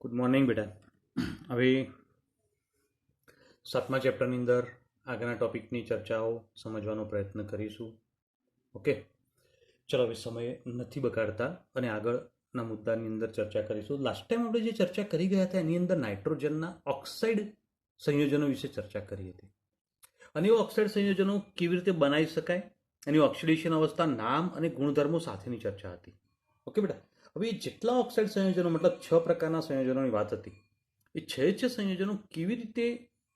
Good morning બેટા. હવે 7મા ચેપ્ટરની અંદર આગળના ટોપિકની ચર્ચાઓ સમજવાનો પ્રયત્ન કરીશું. ઓકે, ચલો હવે સમય નથી બગાડતા અને આગળના મુદ્દાની અંદર ચર્ચા કરીશું. લાસ્ટ ટાઈમ આપણે જે ચર્ચા કરી ગયા હતા એની અંદર નાઇટ્રોજનના ઓક્સાઇડ સંયોજનો વિશે ચર્ચા કરી હતી અને એ ઓક્સાઇડ સંયોજનો કેવી રીતે બનાવી શકાય, એની ઓક્સિડેશન અવસ્થા, નામ અને ગુણધર્મો સાથેની ચર્ચા હતી. ઓકે બેટા, હવે જેટલા ઓક્સાઇડ સંયોજનો મતલબ 6 પ્રકારના સંયોજનોની વાત હતી, એ 6 સંયોજનો કેવી રીતે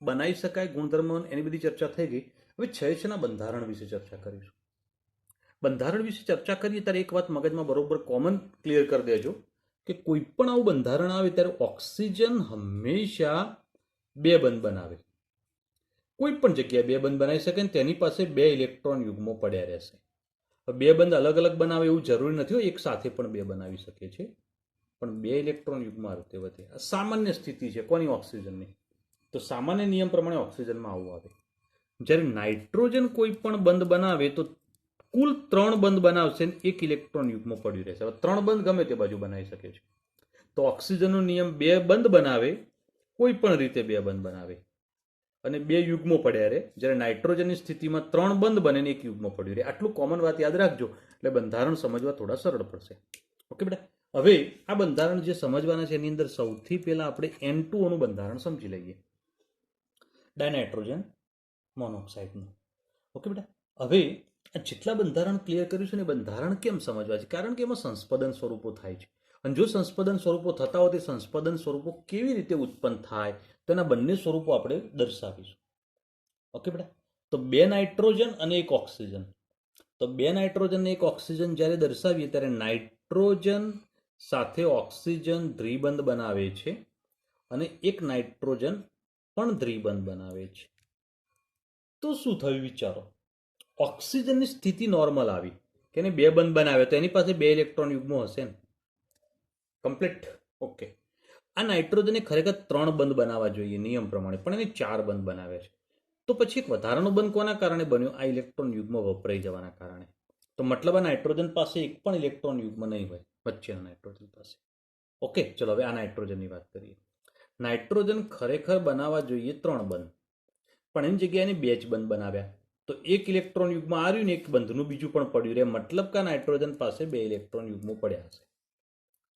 બનાવી શકાય, ગુણધર્મો, એની બધી ચર્ચા થઈ ગઈ. હવે 6ના બંધારણ વિશે ચર્ચા કરીશું. બંધારણ વિશે ચર્ચા કરીએ ત્યારે એક વાત મગજમાં બરોબર કોમન ક્લિયર કરી દેજો કે કોઈ પણ આવું બંધારણ આવે ત્યારે ઓક્સિજન હંમેશા બે બંધ બનાવે. કોઈ પણ જગ્યાએ બે બંધ બનાવી શકે ને તેની પાસે 2 ઇલેક્ટ્રોન યુગ્મો પડ્યા રહેશે. બે બંધ અલગ અલગ બનાવે એવું જરૂરી નથી હોય, એક સાથે પણ બે બનાવી શકે છે, પણ 2 ઇલેક્ટ્રોન યુગ્મ આ રીતે વધે. આ સામાન્ય સ્થિતિ છે કોની? ઓક્સિજનની. તો સામાન્ય નિયમ પ્રમાણે ઓક્સિજનમાં આવું આવે. જ્યારે નાઇટ્રોજન કોઈ પણ બંધ બનાવે તો કુલ 3 બંધ બનાવશે ને 1 ઇલેક્ટ્રોન યુગ્મ પડ્યું રહેશે. હવે 3 બંધ ગમે તે બાજુ બનાવી શકે છે. તો ઓક્સિજનનો નિયમ 2 બંધ બનાવે, કોઈ પણ રીતે 2 બંધ બનાવે અને 2 યુગ્મો પડ્યા રહે. જ્યારે નાઇટ્રોજનની સ્થિતિમાં 3 બંધ બને ને 1 યુગ્મ પડ્યું રહે. આટલું કોમન વાત યાદ રાખજો, એટલે બંધારણ સમજવા થોડા સરળ પડશે. ઓકે બેટા, હવે આ બંધારણ જે સમજવાના છે એની અંદર સૌથી પહેલા આપણે N2O નું બંધારણ સમજી લઈએ, ડાયનાઇટ્રોજન મોનોક્સાઇડનું. ઓકે બેટા, હવે આ જેટલા બંધારણ ક્લિયર કર્યું છે ને, બંધારણ કેમ સમજવા છે? કારણ કે એમાં સંસ્પદન સ્વરૂપો થાય છે, અને જો સંસ્પદન સ્વરૂપો થતા હોય તે સંસ્પદન સ્વરૂપો કેવી રીતે ઉત્પન્ન થાય તો એના બંને સ્વરૂપો આપણે દર્શાવીશું. ઓકે બેટા, તો 2 નાઇટ્રોજન અને 1 ઓક્સિજન. તો 2 નાઇટ્રોજન અને 1 ઓક્સિજન જ્યારે દર્શાવીએ ત્યારે નાઇટ્રોજન સાથે ઓક્સિજન દ્વિબંધ બનાવે છે અને 1 નાઇટ્રોજન પણ દ્વિબંધ બનાવે છે. તો શું થયું વિચારો? ઓક્સિજનની સ્થિતિ નોર્મલ આવી કે એને 2 બંધ બનાવે તો એની પાસે 2 ઇલેક્ટ્રોન યુગ્મો હશે ને, કમ્પ્લીટ. ઓકે, આ નાઇટ્રોજને ખરેખર 3 બંધ બનાવવા જોઈએ નિયમ પ્રમાણે, પણ એને 4 બંધ બનાવે છે. તો પછી એક વધારાનો બંધ કોના કારણે બન્યો? આ ઇલેક્ટ્રોન યુગ્મ વપરાઈ જવાના કારણે. તો મતલબ આ નાઇટ્રોજન પાસે એક પણ ઇલેક્ટ્રોન યુગ્મ નહીં હોય વચ્ચેના નાઇટ્રોજન પાસે. ઓકે, ચલો હવે આ નાઇટ્રોજનની વાત કરીએ. નાઇટ્રોજન ખરેખર બનાવવા જોઈએ 3 બંધ, પણ એની જગ્યાએ 2 જ બંધ બનાવ્યા. તો 1 ઇલેક્ટ્રોન યુગ્મ આવ્યું ને 1 બંધનું બીજું પણ પડ્યું રહે, મતલબ કે નાઇટ્રોજન પાસે 2 ઇલેક્ટ્રોન યુગ્મો પડ્યા હશે.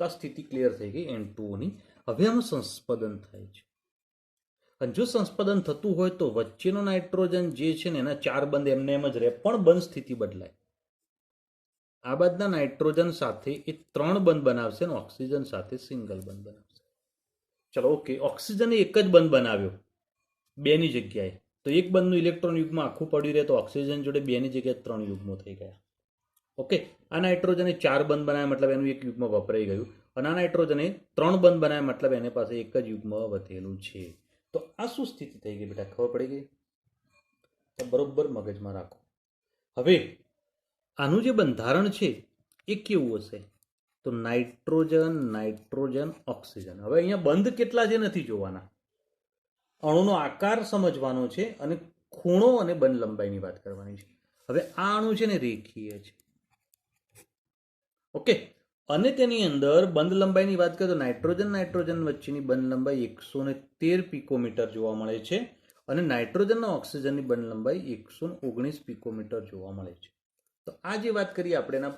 તો આ સ્થિતિ ક્લિયર થઈ ગઈ N2O ની. હવે આમાં સંસ્પદન થાય છે, અને જો સંસ્પદન થતું હોય તો વચ્ચેનો નાઇટ્રોજન જે છે ને એના 4 બંધ એમને એમ જ રહે, પણ બંધ સ્થિતિ બદલાય. આ બાજના નાઇટ્રોજન સાથે એ 3 બંધ બનાવશે ને ઓક્સિજન સાથે સિંગલ બંધ બનાવશે. ચલો ઓકે, ઓક્સિજને એક જ બંધ બનાવ્યો 2 ની જગ્યાએ, તો 1 બંધનું ઇલેક્ટ્રોન યુગ્મ આખું પડ્યું રહે, તો ઓક્સિજન જોડે 2 ની જગ્યાએ 3 યુગ્મો થઈ ગયા. ઓકે, આ નાઇટ્રોજને 4 બંધ બનાવ્યા મતલબ એનું 1 યુગ્મ વપરાઈ ગયું, અને આ નાઇટ્રોજને 3 બંધ બનાવ્યા મતલબ એની પાસે 1 જ યુગ્મ વધેલું છે. તો આ શું સ્થિતિ થઈ ગઈ બેટા? ખબર પડી ગઈ? તો બરોબર મગજમાં રાખો. હવે આનું જે બંધારણ છે એ કેવું હશે? તો નાઇટ્રોજન, નાઇટ્રોજન, ઓક્સિજન. હવે અહીંયા બંધ કેટલા છે નથી જોવાના, અણુનો આકાર સમજવાનો છે અને ખૂણો અને બંધ લંબાઈની વાત કરવાની છે. હવે આ અણુ છે ને રેખીય છે. ઓકે, અને તેની અંદર બંધ લંબાઈની વાત કરીએ તો નાઇટ્રોજન નાઇટ્રોજન વચ્ચેની બંધ લંબાઈ 113 પિકોમીટર જોવા મળે છે, અને નાઇટ્રોજન અને ઓક્સિજનની બંધ લંબાઈ 119 પિકોમીટર જોવા મળે છે. તો આ જે વાત કરી આપણે એના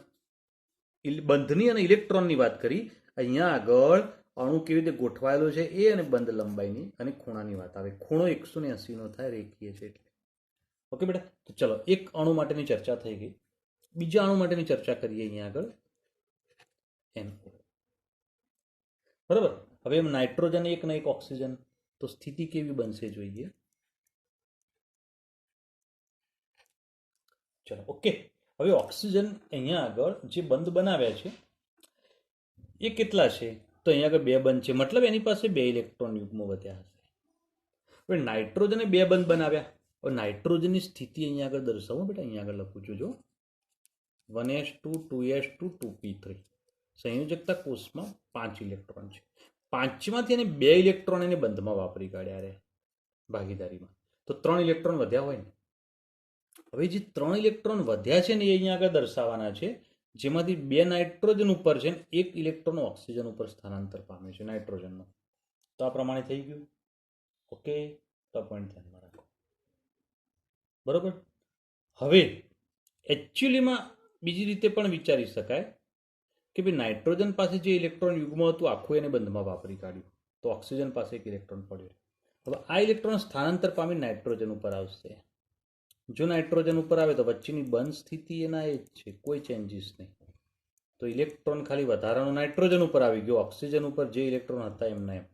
બંધની અને ઇલેક્ટ્રોનની વાત કરી, અહીંયા આગળ અણુ કેવી રીતે ગોઠવાયેલો છે એ અને બંધ લંબાઈની અને ખૂણાની વાત આવે. ખૂણો 180 નો થાય, રેખીય છે એટલે. ઓકે બેટા, તો ચલો એક અણુ માટેની ચર્ચા થઈ ગઈ. બીજા અણુ માટેની ચર્ચા કરીએ અહીંયા આગળ, NO. બરાબર. હવે એમ નાઇટ્રોજન 1 ને 1 ઓક્સિજન, તો સ્થિતિ કેવી બનશે જોઈએ. ચલો ઓકે, હવે ઓક્સિજન અહીંયા આગળ જે બંધ બનાવ્યા છે એ કેટલા છે? તો અહીંયા આગળ 2 બંધ છે, મતલબ એની પાસે 2 ઇલેક્ટ્રોન યુગ્મો વધ્યા હશે. હવે નાઇટ્રોજને 2 બંધ બનાવ્યા. હવે નાઇટ્રોજનની સ્થિતિ અહીંયા આગળ દર્શાવો બેટા, અહીંયા આગળ લખું છું જો, 1s2 2s2 2p3. સંયોજકતા કોષમાં 5 ઇલેક્ટ્રોન છે. 5માંથી એને 2 ઇલેક્ટ્રોન એને બંધમાં વાપરી કાઢ્યા રહે ભાગીદારીમાં, તો 3 ઇલેક્ટ્રોન વધ્યા હોય ને. હવે જે 3 ઇલેક્ટ્રોન વધ્યા છે ને એ અહીંયા આગળ દર્શાવવાના છે, જેમાંથી 2 નાઇટ્રોજન ઉપર છે ને 1 ઇલેક્ટ્રોન ઓક્સિજન ઉપર સ્થાનાંતર પામે છે નાઇટ્રોજનનો. તો આ પ્રમાણે થઈ ગયું. ઓકે, તો આ પોઈન્ટ ધ્યાનમાં રાખો. બરોબર. હવે એકચ્યુઅલીમાં બીજી રીતે પણ વિચારી શકાય કે ભાઈ નાઇટ્રોજન પાસે જે ઇલેક્ટ્રોન યુગ્મ હતું આખું એને બંધમાં વાપરી કાઢ્યું, તો ઓક્સિજન પાસે એક ઇલેક્ટ્રોન પડ્યો. હવે આ ઇલેક્ટ્રોન સ્થાનાંતર પામી નાઇટ્રોજન ઉપર આવશે. જો નાઇટ્રોજન ઉપર આવે તો વચ્ચેની બંધ સ્થિતિ એના એ જ છે, કોઈ ચેન્જીસ નહીં. તો ઇલેક્ટ્રોન ખાલી વધારાનો નાઇટ્રોજન ઉપર આવી ગયો, ઓક્સિજન ઉપર જે ઇલેક્ટ્રોન હતા એમના એમ.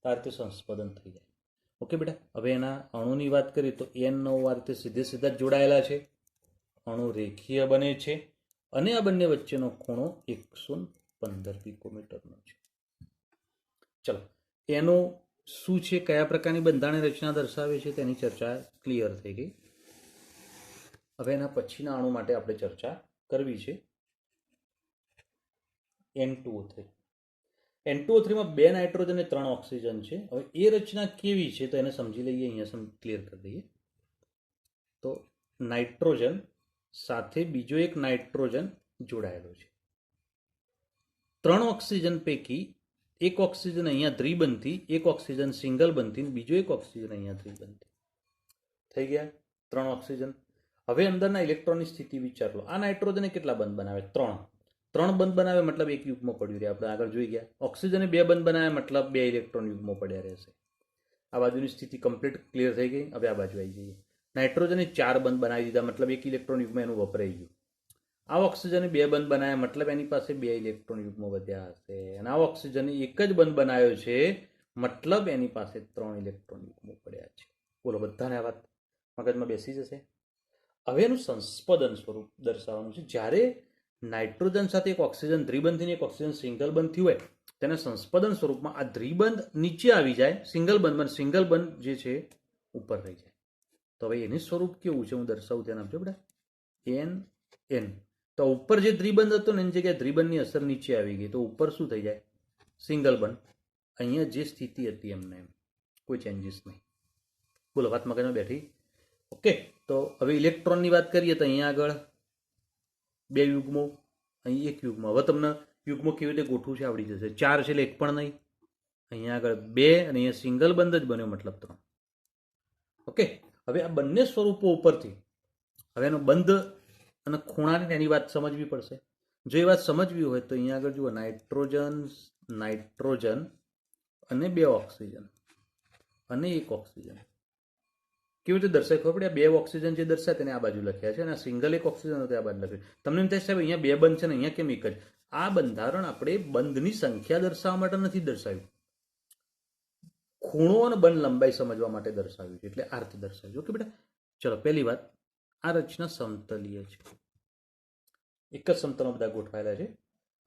આ રીતે સંસ્પદન થઈ જાય. ઓકે બેટા. હવે એના અણુની વાત કરીએ તો N9 આ રીતે સીધે સીધા જોડાયેલા છે, અણુ રેખીય બને છે અને આ બંને વચ્ચેનો ખૂણો 115 પિકોમીટરનો છે. ચલો, એનું શું છે, કયા પ્રકારની બંધારણ રચના દર્શાવે છે તેની ચર્ચા ક્લિયર થઈ ગઈ. હવે એના પછીના અણુ માટે આપણે ચર્ચા કરવી છે. N2O3. N2O3માં 2 નાઇટ્રોજન અને 3 ઓક્સિજન છે. હવે એ રચના કેવી છે તો એને સમજી લઈએ, અહીંયા ક્લિયર કરી દઈએ. તો નાઇટ્રોજન સાથે બીજો એક નાઇટ્રોજન જોડાયેલો છે. 3 ઓક્સિજન પૈકી એક ઓક્સિજન અહીંયા દ્વિબંધી, એક ઓક્સિજન સિંગલ બંધી, બીજો એક ઓક્સિજન અહીંયા દ્વિબંધી. થઈ ગયા 3 ઓક્સિજન. હવે અંદરના ઇલેક્ટ્રોનની સ્થિતિ વિચાર લો. આ નાઇટ્રોજને કેટલા બંધ બનાવે? 3 બંધ બનાવે મતલબ એક યુગ્મ પડ્યું રહે. આપણે આગળ જોઈ ગયા. ઓક્સિજને 2 બંધ બનાવે મતલબ 2 ઇલેક્ટ્રોન યુગ્મો પડ્યા રહેશે. આ બાજુની સ્થિતિ કમ્પ્લીટ ક્લિયર થઈ ગઈ. હવે આ બાજુ આવી જઈએ. નાઇટ્રોજને 4 બંધ બનાવી દીધા મતલબ એક ઇલેક્ટ્રોન યુગ્મ એનું વપરાઈ ગયું. આ ઓક્સિજને 2 બંધ બનાવ્યા મતલબ એની પાસે 2 ઇલેક્ટ્રોન યુગ્મો વધ્યા હશે. અને આ ઓક્સિજને એક જ બંધ બનાવ્યો છે મતલબ એની પાસે 3 ઇલેક્ટ્રોન યુગ્મો પડ્યા છે. બોલો, બધાને આ વાત મગજમાં બેસી જશે? હવે એનું સંસ્પદન સ્વરૂપ દર્શાવવાનું છે. જ્યારે નાઇટ્રોજન સાથે એક ઓક્સિજન દ્વિબંધીને એક ઓક્સિજન સિંગલ બંધ થયું હોય તેને સંસ્પદન સ્વરૂપમાં આ દ્વિબંધ નીચે આવી જાય, સિંગલ બંધ જે છે ઉપર રહી જાય. તો હવે એનું સ્વરૂપ કેવું છે હું દર્શાવું, ધ્યાન આપજો બેટા. N તો ઉપર જે દ્વિબંધ હતો ને એની જગ્યાએ દ્વિબંધની અસર નીચે આવી ગઈ, તો ઉપર શું થઈ જાય? સિંગલ બંધ. અહીંયા જે સ્થિતિ હતી એમને એમ, કોઈ ચેન્જીસ નહીં. બોલો, વાત મગજમાં બેઠી? ઓકે. તો હવે ઇલેક્ટ્રોનની વાત કરીએ તો અહીંયા આગળ 2 યુગ્મો, અહીં 1 યુગ્મ. હવે તમને યુગ્મો કેવી રીતે ગોઠવું છે આવડી જશે. 4 છે એટલે 1 પણ નહીં. અહીંયા આગળ 2 અને અહીંયા સિંગલ બંધ જ બન્યો મતલબ 3. ઓકે. હવે આ બંને સ્વરૂપો ઉપરથી હવે એનો બંધ અને ખૂણાની એની વાત સમજવી પડશે. જો એ વાત સમજવી હોય તો અહીંયા આગળ જુઓ, નાઇટ્રોજન અને 2 ઓક્સિજન અને 1 ઓક્સિજન કેવી રીતે દર્શાય ખબર પડે? 2 ઓક્સિજન જે દર્શાય તેને આ બાજુ લખ્યા છે અને સિંગલ 1 ઓક્સિજન આ બાજુ લખ્યું. તમને એમ થાય સાહેબ અહીંયા 2 બંધ છે ને અહીંયા કેમ 1 જ? આ બંધારણ આપણે બંધની સંખ્યા દર્શાવવા માટે નથી દર્શાવ્યું, ખૂણો અને બંધ લંબાઈ સમજવા માટે દર્શાવ્યું છે. એટલે આ રીતે દર્શાવ્યું. ઓકે બેટા. ચલો, પહેલી વાત, આ રચના સમતલીય છે. એક જ સમતલમાં બધા ગોઠવાયેલા છે.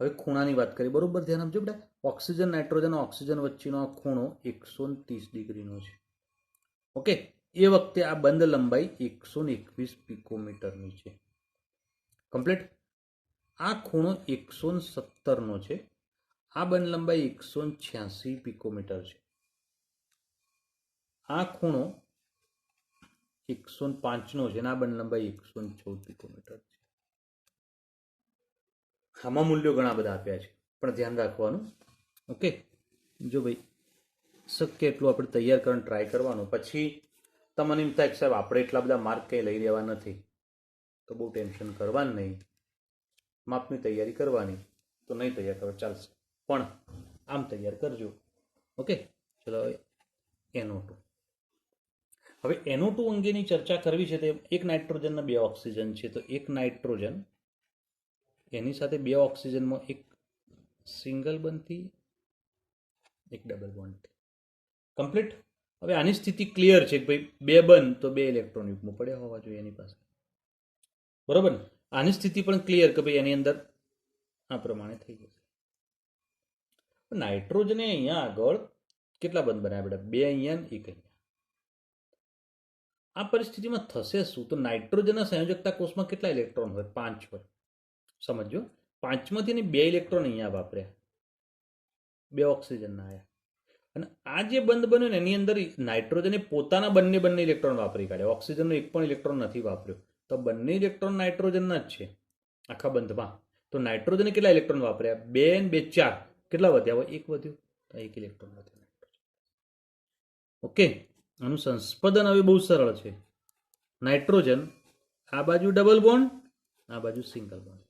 હવે ખૂણાની વાત કરીએ. બરોબર ધ્યાન આપજો બેટા. ઓક્સિજન નાઇટ્રોજન ઓક્સિજન વચ્ચેનો આ ખૂણો 130 ડિગ્રીનો છે. ઓકે. એ વખતે આ બંધ લંબાઈ 121 પિકોમીટરની છે. કમ્પ્લીટ. આ ખૂણો 117નો છે. આ બંધ લંબાઈ 186 પિકોમીટર છે. આ ખૂણો 105નો છે અને આ બંધ લંબાઈ 114 પિકોમીટર છે. આમાં મૂલ્યો ઘણા બધા આપ્યા છે પણ ધ્યાન રાખવાનું. ઓકે. જો ભાઈ શક્ય એટલું આપણે તૈયાર કરવાનું ટ્રાય કરવાનું. પછી તમને એમ થાય કે સાહેબ આપણે એટલા બધા માર્ક કંઈ લઈ લેવા નથી, તો બહુ ટેન્શન કરવાનું નહીં. માપની તૈયારી કરવાની, તો નહીં તૈયાર કરો ચાલશે, પણ આમ તૈયાર કરજો. ઓકે. ચલો, હવે NO2. હવે NO2 અંગેની ચર્ચા કરવી છે. તે એક નાઇટ્રોજનના 2 ઓક્સિજન છે. તો એક નાઇટ્રોજન એની સાથે 2 ઓક્સિજનમાં એક સિંગલ બંધથી એક ડબલ બોન્ડ. કમ્પ્લીટ. હવે આની સ્થિતિ ક્લિયર છે કે ભાઈ 2 બંધ તો 2 ઇલેક્ટ્રોન યુગ્મો પડ્યા હોવા જોઈએ એની પાસે. બરોબર ને? આની સ્થિતિ પણ ક્લિયર કે ભાઈ એની અંદર આ પ્રમાણે થઈ જશે. નાઇટ્રોજને અહીંયા આગળ કેટલા બંધ બનાવ્યા બેટા? 2 અહીંયા ને 1 અહીંયા. આ પરિસ્થિતિમાં થશે શું? તો નાઇટ્રોજનના સંયોજકતા કોષમાં કેટલા ઇલેક્ટ્રોન હોય? 5 હોય. સમજો, 5માંથી 2 ઇલેક્ટ્રોન અહીંયા વાપર્યા, 2 ઓક્સિજનના આવ્યા. અને આ જે બંધ બન્યો ને એની અંદર નાઇટ્રોજને પોતાના બંને ઇલેક્ટ્રોન વાપરી કાઢ્યા. ઓક્સિજનનો એક પણ ઇલેક્ટ્રોન નથી વાપર્યો. તો બંને ઇલેક્ટ્રોન નાઇટ્રોજનના જ છે આખા બંધમાં. તો નાઇટ્રોજને કેટલા ઇલેક્ટ્રોન વાપર્યા? 2 અને 2 4. કેટલા વધ્યા હોય? 1 વધ્યું. તો એક ઇલેક્ટ્રોન વધે નાઇટ્રોજન. ઓકે, આનું સંસ્પદન હવે બહુ સરળ છે. નાઇટ્રોજન આ બાજુ ડબલ બોન્ડ, આ બાજુ સિંગલ બોન્ડ.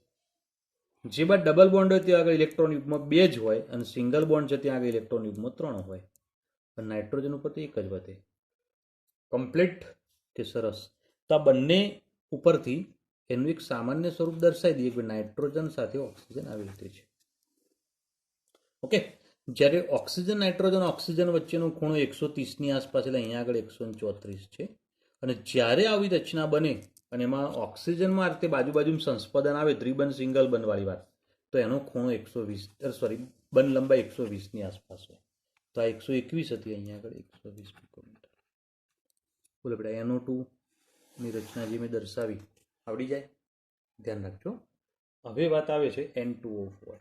જે બાદ ડબલ બોન્ડ હોય ત્યાં આગળ ઇલેક્ટ્રોન યુગ્મ 2 જ હોય અને સિંગલ બોન્ડ છે ત્યાં આગળ ઇલેક્ટ્રોન યુગ્મ 3 હોય. પણ નાઇટ્રોજન ઉપર તો એક જ વધે. કમ્પ્લીટ કે સરસ. તો આ બંને ઉપરથી એનું એક સામાન્ય સ્વરૂપ દર્શાવી દઈએ કે નાઇટ્રોજન સાથે ઓક્સિજન આવી રીતે છે. ઓકે, જ્યારે ઓક્સિજન નાઇટ્રોજન ઓક્સિજન વચ્ચેનો ખૂણો 130 ની આસપાસ, એટલે અહીંયા આગળ 134 છે. અને જ્યારે આવી રચના બને અને એમાં ઓક્સિજનમાં આ રીતે બાજુ સંસ્પદન આવે, ત્રિબંધ સિંગલ બંધ વાળી વાત, તો એનો ખૂણો 120 બંધ લંબાઈ 120 ની આસપાસ હોય. તો આ 121 હતી, અહીંયા આગળ 120 પિકોમીટર. બોલો બેટા, NO2 ની રચના જે મેં દર્શાવી આવડી જાય? ધ્યાન રાખજો. હવે વાત આવે છે N2O4.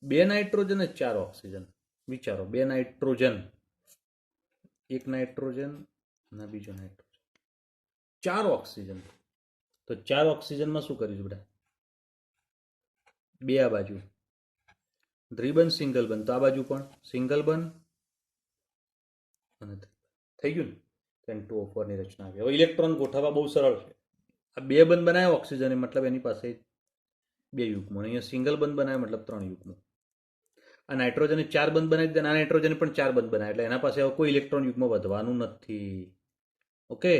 2 નાઇટ્રોજન અને 4 ઓક્સિજન. વિચારો, 2 નાઇટ્રોજન, એક નાઇટ્રોજન અને બીજો નાઇટ્રોજન, 4 ઓક્સિજન. તો 4 ઓક્સિજનમાં શું કરીશું બેટા? 2 આ બાજુ, દ્વિબંધ સિંગલ બંધ, તો આ બાજુ પણ સિંગલ બંધ અને થઈ ગયું ને. N2O4 ની રચના આવી. હવે ઇલેક્ટ્રોન ગોઠવવા બહુ સરળ છે. આ 2 બંધ બનાવ્યા ઓક્સિજન, મતલબ એની પાસે 2 યુગ્મો. અહીંયા સિંગલ બંધ બનાવ્યા મતલબ 3 યુગ્મો. આ નાઇટ્રોજને 4 બંધ બનાવી દીધા, આ નાઇટ્રોજને પણ 4 બંધ બનાવ્યા, એટલે એના પાસે હવે કોઈ ઇલેક્ટ્રોન યુગ્મ વધવાનું નથી. Okay,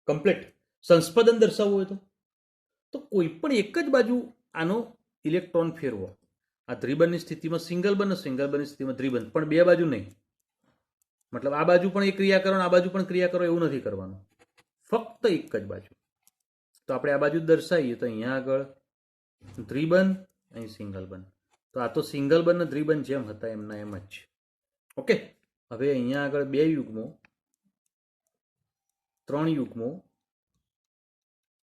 complete. સંસ્પદન દર્શાવવું હોય તો કોઈ પણ એક જ બાજુ આનો ઇલેક્ટ્રોન ફેરવો. આ ત્રિબંધની સ્થિતિમાં સિંગલ બંધ, સિંગલ બંધની સ્થિતિમાં ત્રિબંધ, પણ 2 બાજુ નહીં. મતલબ આ બાજુ પણ એક ક્રિયા કરો, આ બાજુ પણ ક્રિયા કરો, એવું નથી કરવાનું. ફક્ત એક જ બાજુ. તો આપણે આ બાજુ દર્શાવીએ તો અહીંયા આગળ ત્રિબંધ, અહીં સિંગલ બંધ. તો આ તો સિંગલ બંધ ને ત્રિબંધ જેમ હતા એમના એમ જ. ઓકે, હવે અહીંયા આગળ 2 યુગ્મો, 3 યુગ્મો,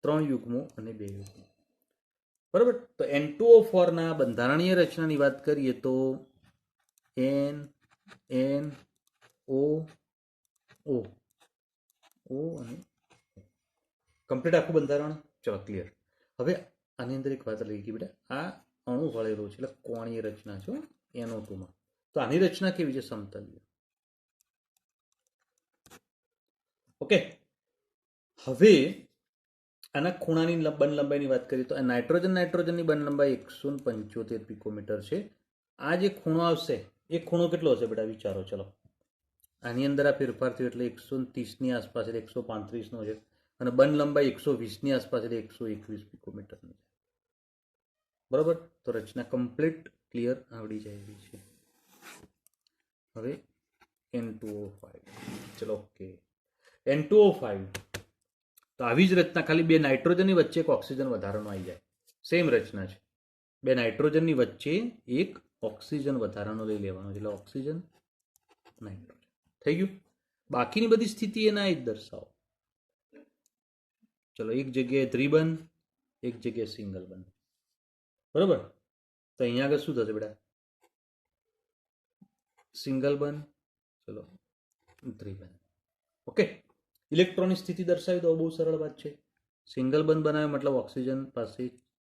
3 યુગ્મો અને 2 યુગ્મો. બરાબર. તો N2O4 ના બંધારણીય રચનાની વાત કરીએ તો NNO અને કમ્પ્લીટ આખું બંધારણ. ચલો, ક્લિયર. હવે આની અંદર એક વાત લઈ ગઈ બેટા, આ અણુ વળેલો છે એટલે કોણીય રચના છે NO2 માં. તો આની રચના કેવી છે? સમતલીય. ઓકે, હવે આના ખૂણાની બંધ લંબાઈની વાત કરીએ તો આ નાઇટ્રોજનની બંધ લંબાઈ 175 પિકોમીટર છે. આ જે ખૂણો આવશે એ ખૂણો કેટલો હશે બેટા? વિચારો. ચલો, આની અંદર આ ફેરફાર થયો એટલે 130 ની આસપાસ, એટલે 135 નો છે. અને બંધ લંબાઈ 120 ની આસપાસ, એટલે 121 પિકોમીટરની છે. બરાબર. તો રચના કમ્પ્લીટ ક્લિયર આવડી જાય એવી છે. હવે N2O5. ચલો, ઓકે. N2O5 તો આવી જ રચના, ખાલી 2 નાઇટ્રોજનની વચ્ચે એક ઓક્સિજન વધારાનો આવી જાય. સેમ રચના છે. 2 નાઇટ્રોજનની વચ્ચે એક ઓક્સિજન વધારાનો લઈ લેવાનો, એટલે ઓક્સિજન નાઇટ્રોજન થઈ ગયું. બાકીની બધી સ્થિતિ એના જ દર્શાવો. ચલો, એક જગ્યાએ ત્રિબંધ, એક જગ્યાએ સિંગલ બંધ. બરોબર. તો અહીંયા આગળ શું થશે બેટા? સિંગલ બંધ, ચલો ત્રિબંધ. ઓકે, ઇલેક્ટ્રોનની સ્થિતિ દર્શાવી દો. બહુ સરળ વાત છે. સિંગલ બંધ બનાવે મતલબ ઓક્સિજન પાસે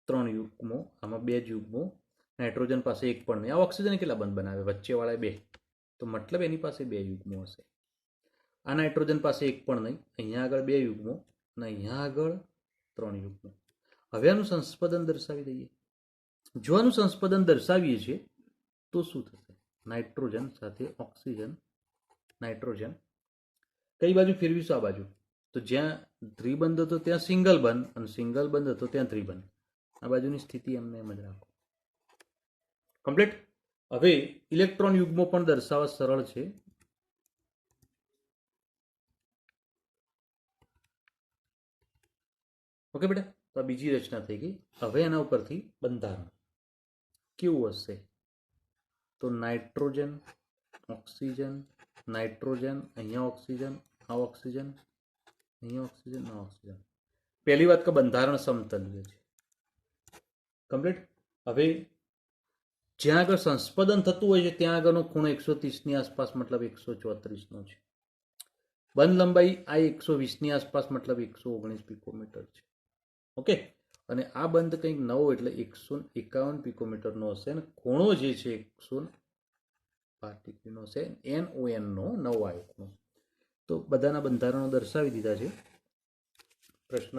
3 યુગ્મો, આમાં 2 યુગ્મો, નાઇટ્રોજન પાસે 1 પણ નહીં. આ ઓક્સિજન કેટલા બંધ બનાવે? વચ્ચેવાળા 2, તો મતલબ એની પાસે 2 યુગ્મો હશે. આ નાઇટ્રોજન પાસે 1 પણ નહીં, અહીંયા આગળ 2 યુગ્મો અને અહીંયા આગળ 3 યુગ્મો. હવે આનું સંસ્પદન દર્શાવી દઈએ. જો આનું સંસ્પદન દર્શાવીએ છીએ તો શું થશે? નાઇટ્રોજન સાથે ઓક્સિજન, નાઇટ્રોજન કઈ બાજુ ફેરવીશું? આ બાજુ. તો જ્યાં ત્રિબંધ હતો ત્યાં સિંગલ બંધ, અને સિંગલ બંધ હતો ત્યાં ત્રિબંધ. આ બાજુની સ્થિતિ એમને એમ જ રાખો. કમ્પ્લીટ. હવે ઇલેક્ટ્રોન યુગ્મો પણ દર્શાવવા સરળ છે. ઓકે બેટા, તો આ બીજી રચના થઈ ગઈ. હવે એના ઉપરથી બંધારણ કેવું હશે? તો નાઇટ્રોજન, ઓક્સિજન, નાઇટ્રોજન, અહીંયા ઓક્સિજન, આ ઓક્સિજન, અહીંયા ઓક્સિજન, આ ઓક્સિજન. પહેલી વાત કે બંધારણ સમતલીય છે. કમ્પ્લીટ. હવે જ્યાં આગળ સંસ્પદન થતું હોય છે ત્યાં આગળનો ખૂણો 130 ની આસપાસ, મતલબ 134 નો છે. બંધ લંબાઈ આ 120 ની આસપાસ, મતલબ 119 પિકોમીટર છે. ઓકે, અને આ બંધ કંઈક નવો એટલે 151 પિકોમીટરનો હશે અને ખૂણો જે છે 112 ડિગ્રીનો હશે, NONનો નવો આવ્યો ખૂણો. તો બધાના બંધારણો દર્શાવી દીધા છે. પ્રશ્ન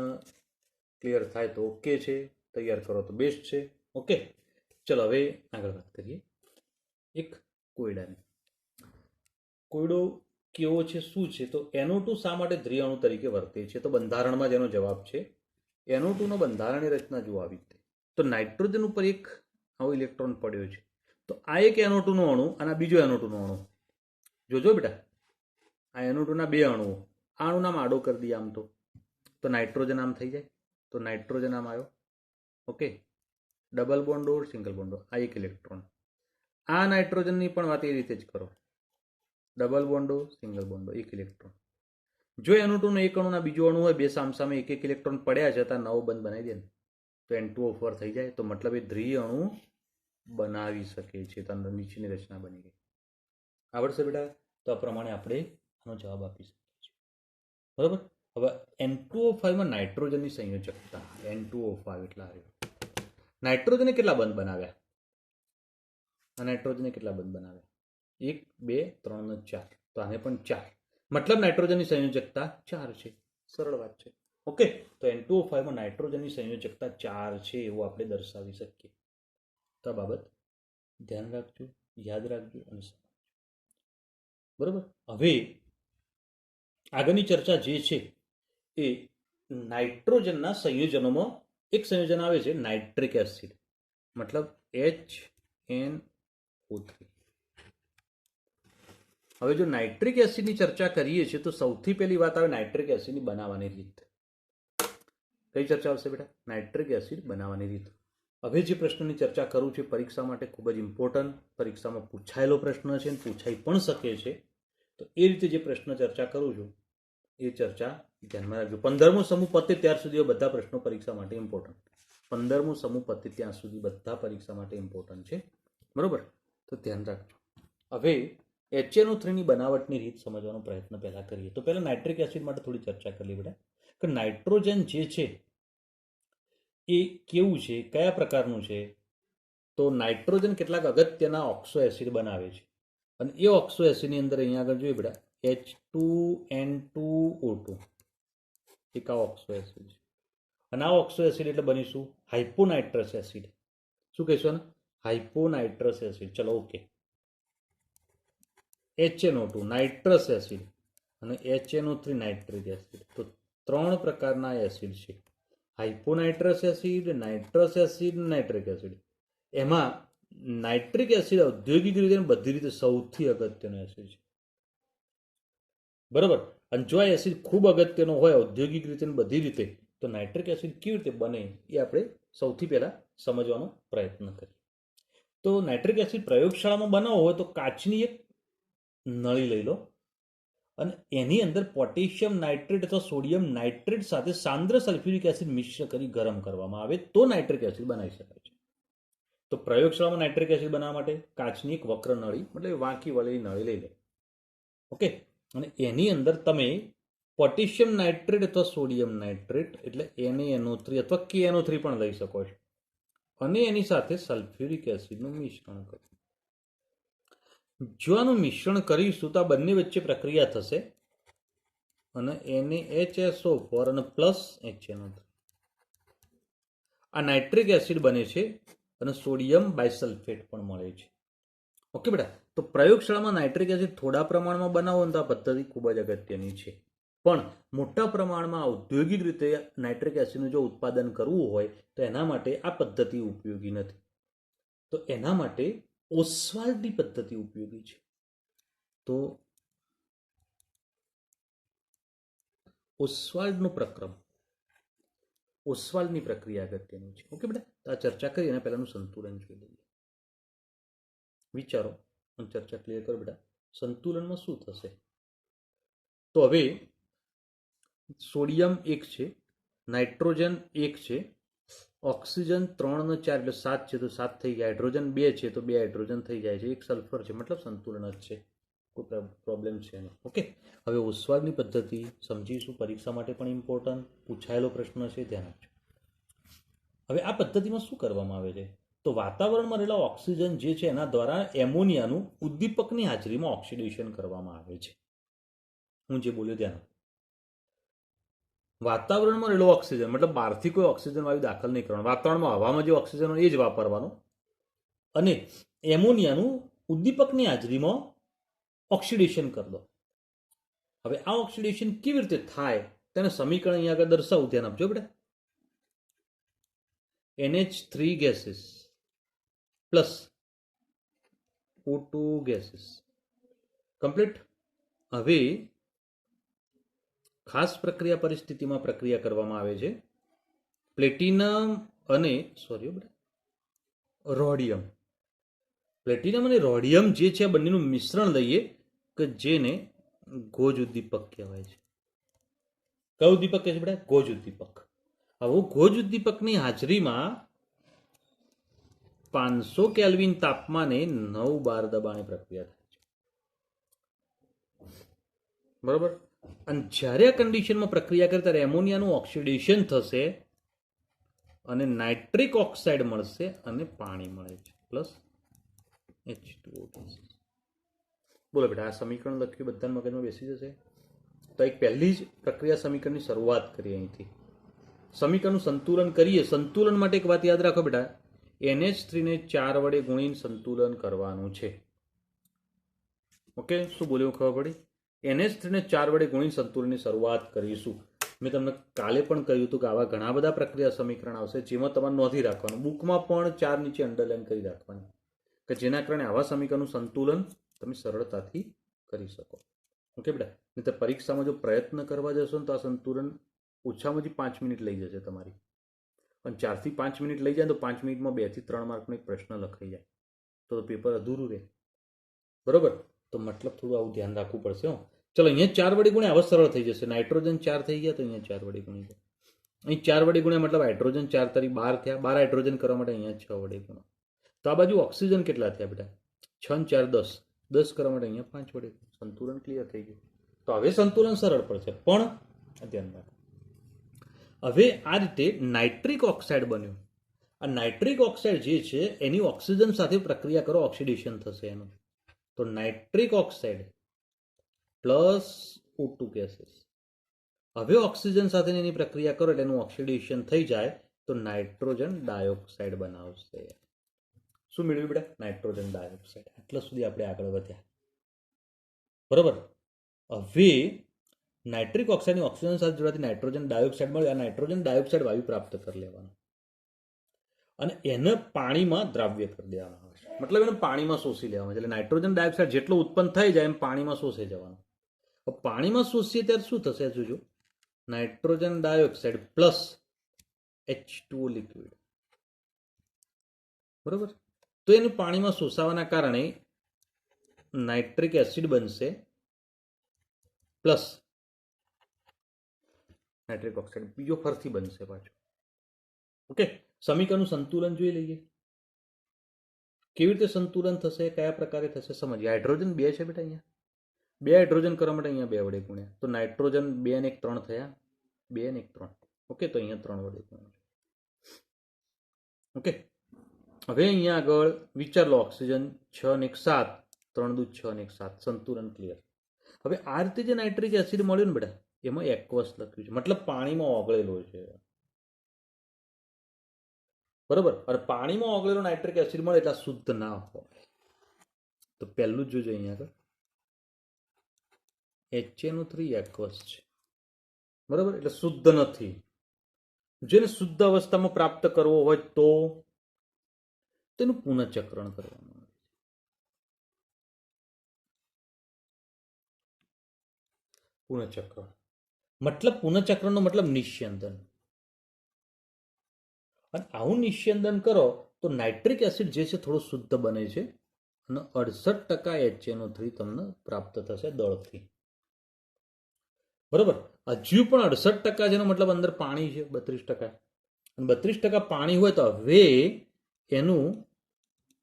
ક્લિયર થાય તો ઓકે છે, તૈયાર કરો તો બેસ્ટ છે. ઓકે, ચલો હવે આગળ વાત કરીએ એક કોયડાની. કોયડો કેવો છે, શું છે? તો NO2 શા માટે દ્વિઅણુ તરીકે વર્તે છે? તો બંધારણમાં જ એનો જવાબ છે. NO2 નો બંધારણીય રચના જો આવી રીતે. તો નાઇટ્રોજન ઉપર એક આવો ઇલેક્ટ્રોન પડ્યો છે, તો આ એક NO2 નો અણુ અને બીજો NO2 નો અણુ. જોજો બેટા, આ NO2 ના બે અણુઓ, આ અણુ નામ આડો કરી દઈએ આમ તો નાઇટ્રોજન આમ થઈ જાય. તો નાઇટ્રોજન આમ આવ્યો. Okay, double bond or single bond, આ એક ઇલેક્ટ્રોન. આ નાઇટ્રોજનની પણ વાત એ રીતે જ કરો, ડબલ બોન્ડો સિંગલ બોન્ડો, એક ઇલેક્ટ્રોન. જો NO2 નો એક અણુના બીજો અણુ હોય, બે સામસામે એક એક ઇલેક્ટ્રોન પડ્યા છે, ત્યાં નવો બંધ બનાવી દે ને તો N2O4 થઈ જાય. તો મતલબ એ દ્વિઅણુ બનાવી શકે છે. તો નીચેની રચના બની ગઈ. આવડશે બેટા? તો આ પ્રમાણે આપણે આનો જવાબ આપી શકીએ છીએ. બરાબર. હવે N2O5 માં નાઇટ્રોજનની સંયોજકતા, N2O5 એટલે આવ્યો. નાઇટ્રોજને કેટલા બંધ બનાવ્યા? આ નાઇટ્રોજને કેટલા બંધ બનાવ્યા? 1 2 3 ને 4. તો આને પણ 4. મતલબ નાઇટ્રોજનની સંયોજકતા 4 છે. સરળ વાત છે. ઓકે, તો N2O5 માં નાઇટ્રોજનની સંયોજકતા 4 છે એવું આપણે દર્શાવી શકીએ. તો આ બાબત ધ્યાન રાખજો, યાદ રાખજો અને સમજજો. બરાબર. હવે આગળની ચર્ચા જે છે એ નાઇટ્રોજનના સંયોજનોમાં એક સંયોજન આવે છે નાઇટ્રિક એસિડ, મતલબ HNO3. હવે જો નાઇટ્રિક એસિડની ચર્ચા કરીએ છીએ તો સૌથી પહેલી વાત આવે નાઇટ્રિક એસિડની બનાવવાની રીત. કઈ ચર્ચા આવશે બેટા? નાઇટ્રિક એસિડ બનાવવાની રીત. હવે જે પ્રશ્નની ચર્ચા કરું છું પરીક્ષા માટે ખૂબ જ ઇમ્પોર્ટન્ટ, પરીક્ષામાં પૂછાયેલો પ્રશ્ન છે અને પૂછાઈ પણ શકે છે. તો એ રીતે જે પ્રશ્ન ચર્ચા કરું છું એ ચર્ચા ધ્યાનમાં રાખજો. 15મો સમૂહ પતે ત્યાર સુધી બધા પ્રશ્નો પરીક્ષા માટે ઇમ્પોર્ટન્ટ. 15મો સમૂહ પતે ત્યાં સુધી બધા પરીક્ષા માટે ઇમ્પોર્ટન્ટ છે. બરોબર, તો ધ્યાન રાખજો. હવે HNO3 ની બનાવટની રીત સમજવાનો પ્રયત્ન પહેલા કરીએ. તો પહેલા નાઇટ્રિક એસિડ માટે થોડી ચર્ચા કરી બેટા કે નાઇટ્રોજન જે છે એ કેવું છે, કયા પ્રકારનું છે? તો નાઇટ્રોજન કેટલાક અગત્યના ઓક્સો એસિડ બનાવે છે અને એ ઓક્સો એસિડની અંદર અહીંયા આગળ જોઈએ બેટા H2N2O2 એક આ ઓક્સો એસિડ છે અને આ ઓક્સો એસિડ એટલે બનીશું હાઇપોનાઇટ્રસ એસિડ. શું કહીશું ને? Hyponitrous acid. ચલો ઓકે. HNO2 નાઇટ્રસ એસિડ અને HNO3 નાઇટ્રિક એસિડ. તો 3 પ્રકારના એસિડ છે, hyponitrous acid, nitrous acid, nitric acid. એમાં નાઇટ્રિક એસિડ ઔદ્યોગિક રીતે બધી રીતે સૌથી અગત્યનો એસિડ છે. બરાબર. અને જો આ એસિડ ખૂબ અગત્યનો હોય ઔદ્યોગિક રીતે બધી રીતે, તો નાઇટ્રિક એસિડ કેવી રીતે બને એ આપણે સૌથી પહેલા સમજવાનો પ્રયત્ન કરીએ. તો નાઇટ્રિક એસિડ પ્રયોગશાળામાં બનાવવો હોય તો કાચની એક નળી લઈ લો અને એની અંદર પોટેશિયમ નાઇટ્રેટ અથવા સોડિયમ નાઇટ્રેટ સાથે સાંદ્ર સલ્ફ્યુરિક એસિડ મિશ્ર કરી ગરમ કરવામાં આવે તો નાઇટ્રિક એસિડ બનાવી શકાય છે. તો પ્રયોગશાળામાં નાઇટ્રિક એસિડ બનાવવા માટે કાચની એક વક્ર નળી, મતલબ વાંકી વળેલી નળી લઈ લે. ઓકે, અને એની અંદર તમે પોટેશિયમ નાઇટ્રેટ અથવા સોડિયમ નાઇટ્રેટ એટલે NaNO3 અથવા KNO3 પણ લઈ શકો છો અને એની સાથે સલ્ફ્યુરિક એસિડનું મિશ્રણ કરો. જો આનું મિશ્રણ કરીશું તો આ બંને વચ્ચે પ્રક્રિયા થશે અને NaHSO4 અને પ્લસ HNO3 આ નાઇટ્રિક એસિડ બને છે અને સોડિયમ બાયસલ્ફેટ પણ મળે છે. ઓકે બેટા, તો પ્રયોગશાળામાં નાઇટ્રિક એસિડ થોડા પ્રમાણમાં બનાવો તો આ પદ્ધતિ ખૂબ જ અગત્યની છે. પણ મોટા પ્રમાણમાં ઔદ્યોગિક રીતે નાઇટ્રિક એસિડનું જો ઉત્પાદન કરવું હોય તો એના માટે આ પદ્ધતિ ઉપયોગી નથી. તો એના માટે ઓસ્વાલ્ડની પદ્ધતિ ઉપયોગી છે. તો ઓસ્વાલ્ડનું પ્રક્રમ, ઓસ્વાલ્ડની પ્રક્રિયા અગત્યની છે. ઓકે બેટા, તો આ ચર્ચા કરી એના પહેલાનું સંતુલન જોઈ લઈએ. વિચારો અને ચર્ચા ક્લિયર કરો બેટા. સંતુલનમાં શું થશે? તો હવે સોડિયમ 1 છે, નાઇટ્રોજન 1 છે, ઓક્સિજન 3 ને 4 એટલે 7 છે તો 7 થઈ ગયા, હાઇડ્રોજન 2 છે તો 2 હાઇડ્રોજન થઈ જાય છે, એક સલ્ફર છે, મતલબ સંતુલન જ છે, કોઈ પ્રોબ્લેમ છે નહીં. ઓકે, હવે ઓસ્વાલ્ડની પદ્ધતિ સમજીશું, પરીક્ષા માટે પણ ઇમ્પોર્ટન્ટ પૂછાયેલો પ્રશ્ન છે, ધ્યાન આપજો. હવે આ પદ્ધતિમાં શું કરવામાં આવે છે? તો વાતાવરણમાં રહેલા ઓક્સિજન જે છે એના દ્વારા એમોનિયાનું ઉદ્દીપકની હાજરીમાં ઓક્સિડેશન કરવામાં આવે છે. હું જે બોલ્યો ત્યાં વાતાવરણમાં રહેલો ઓક્સિજન મતલબ બહારથી કોઈ ઓક્સિજન વાયુ દાખલ નહીં કરવાનો, વાતાવરણમાં હવામાં જે ઓક્સિજન હોય એ જ વાપરવાનો, અને એમોનિયાનું ઉદ્દીપકની હાજરીમાં ઓક્સિડેશન કરી દો. હવે આ ઓક્સિડેશન કેવી રીતે થાય તેને સમીકરણ અહીંયા આગળ દર્શાવું, ધ્યાન આપજો બેટા. NH3 gases plus O2 gases complete. હવે ખાસ પ્રક્રિયા પરિસ્થિતિમાં પ્રક્રિયા કરવામાં આવે છે પ્લેટિનમ અને રોડિયમ. પ્લેટિનમ અને રોડિયમ જે છે આ બંનેનું મિશ્રણ લઈએ કે જેને ગોજ ઉદ્દીપક કહેવાય છે. કયું ઉદ્દીપક કહે છે બેટા? ગોજ ઉદ્દીપક. હવે ગોજ ઉદ્દીપકની હાજરીમાં 500 કેલ્વિન તાપમાને 9 બાર દબાણે પ્રક્રિયા થાય છે. બરોબર. અને જ્યારે આ કન્ડિશનમાં પ્રક્રિયા કરે ત્યારે એમોનિયાનું ઓક્સિડેશન થશે અને નાઇટ્રિક ઓક્સાઇડ મળશે અને પાણી મળે છે પ્લસ H2O. બોલો બેટા, આ સમીકરણ લખ્યું બધાના મગજમાં બેસી જશે. તો એક પહેલી જ પ્રક્રિયા સમીકરણની શરૂઆત કરીએ અહીંથી. સમીકરણનું સંતુલન કરીએ. સંતુલન માટે એક વાત યાદ રાખો બેટા, NH3 ને 4 વડે ગુણીને સંતુલન કરવાનું છે. ઓકે, શું બોલ્યું ખબર પડી? NH3 ને 4 વડે ગુણીને સંતુલનની શરૂઆત કરીશું. મેં તમને કાલે પણ કહ્યું હતું કે આવા ઘણા બધા પ્રક્રિયા સમીકરણ આવશે જેમાં તમારે નોંધી રાખવાનું, બુકમાં પણ 4 નીચે અંડરલાઈન કરી રાખવાની, કે જેના કારણે આવા સમીકરણનું સંતુલન તમે સરળતાથી કરી શકો. ઓકે બેટા, નહીં તો પરીક્ષામાં જો પ્રયત્ન કરવા જશો ને તો આ સંતુલન ઓછામાં ઓછી 5 મિનિટ લઈ જશે તમારી. અને 4 થી 5 મિનિટ લઈ જાય તો 5 મિનિટમાં 2 થી 3 માર્કનો એક પ્રશ્ન લખાઈ જાય તો પેપર અધૂરું રહે. બરોબર? તો મતલબ થોડું આવું ધ્યાન રાખવું પડશે. હો, ચલો અહીંયા 4 વડે ગુણ્યા હવે સરળ થઈ જશે. નાઇટ્રોજન 4 થઈ ગયા તો અહીંયા 4 વડે ગુણી જાય. અહીં 4 વડે ગુણ્યા મતલબ હાઇડ્રોજન 4 તારી 12 થયા. 12 હાઇડ્રોજન કરવા માટે અહીંયા 6 વડે ગુણો. તો આ બાજુ ઓક્સિજન કેટલા થયા બેટા? 6 4 10. 10 કરવા માટે અહીંયા 5 વડે. સંતુલન ક્લિયર થઈ ગયું. તો હવે સંતુલન સરળ પડશે, પણ ધ્યાન રાખો. હવે આ રીતે નાઇટ્રિક ઓક્સાઇડ બન્યું. આ નાઇટ્રિક ઓક્સાઇડ જે છે એની ઓક્સિજન સાથે પ્રક્રિયા કરો, ઓક્સિડેશન થશે એનું. તો nitric oxide plus O2 gases. હવે ઓક્સિજન સાથે એની પ્રક્રિયા કરો એટલે એનું ઓક્સિડેશન થઈ જાય તો નાઇટ્રોજન ડાયોક્સાઇડ બનાવશે. શું મેળવ્યું બેટા? Nitrogen dioxide. આટલા સુધી આપણે આગળ વધ્યા. બરોબર. હવે નાઇટ્રિક ઓક્સાઇડની ઓક્સિજન સાથે જોડાતી નાઇટ્રોજન ડાયોક્સાઇડ મળે. આ નાઇટ્રોજન ડાયોક્સાઇડ વાયુ પ્રાપ્ત કરી લેવાનો અને એને પાણીમાં દ્રાવ્ય કરી દેવામાં આવે છે. મતલબ એને પાણીમાં શોષી લેવામાં આવે. એટલે નાઇટ્રોજન ડાયોક્સાઇડ જેટલો ઉત્પન્ન થઈ જાય એમ પાણીમાં શોષી જવાનું. પાણીમાં શોષીએ ત્યારે શું થશે જોજો? Nitrogen dioxide plus H2O liquid. બરોબર. તો એનું પાણીમાં શોષાવાના કારણે નાઇટ્રિક એસિડ બનશે પ્લસ નાઇટ્રિક ઓક્સાઇડ બીજો ફરથી બનશે પાછું. ઓકે, સમીકરણનું સંતુલન જોઈ લઈએ. કેવી રીતે સંતુલન થશે, કયા પ્રકારે થશે સમજીએ. હાઇડ્રોજન 2 છે બેટા. અહીંયા 2 હાઇડ્રોજન કરવા માટે અહીંયા 2 વડે ગુણ્યા તો નાઇટ્રોજન 2 અને 1 3 થયા. 2 અને 1 3. ઓકે, તો અહીંયા 3 વડે ગુણ્યા. ઓકે, હવે અહીંયા આગળ વિચાર લો. ઓક્સિજન 6 અને 1 7, 3 દૂ 6 અને 1 7. સંતુલન ક્લિયર. હવે આ રીતે જે નાઇટ્રિક એસિડ મળ્યું ને બેટા, એમાં એક્વસ લખ્યું છે, મતલબ પાણીમાં ઓગળેલો છે. બરોબર. અને પાણીમાં ઓગળેલો નાઇટ્રિક એસિડ મળે એટલે શુદ્ધ ના હોય. તો પહેલું જ જોજો અહીંયા આગળ HNO3 એક્વસ છે. બરોબર, એટલે શુદ્ધ નથી. જેને શુદ્ધ અવસ્થામાં પ્રાપ્ત કરવો હોય તો તેનું પુનઃચક્રણ કરવાનું આવે. પુનઃચક્રણ મતલબ પુનઃચક્રણનો મતલબ નિસ્યંદન. અને આવું નિસ્યંદન કરો તો નાઇટ્રિક એસિડ જે છે થોડો શુદ્ધ બને છે અને 68% HNO3 તમને પ્રાપ્ત થશે દળથી. બરોબર. હજુ પણ 68% જેનો મતલબ અંદર પાણી છે 32%. અને 32% પાણી હોય તો હવે એનું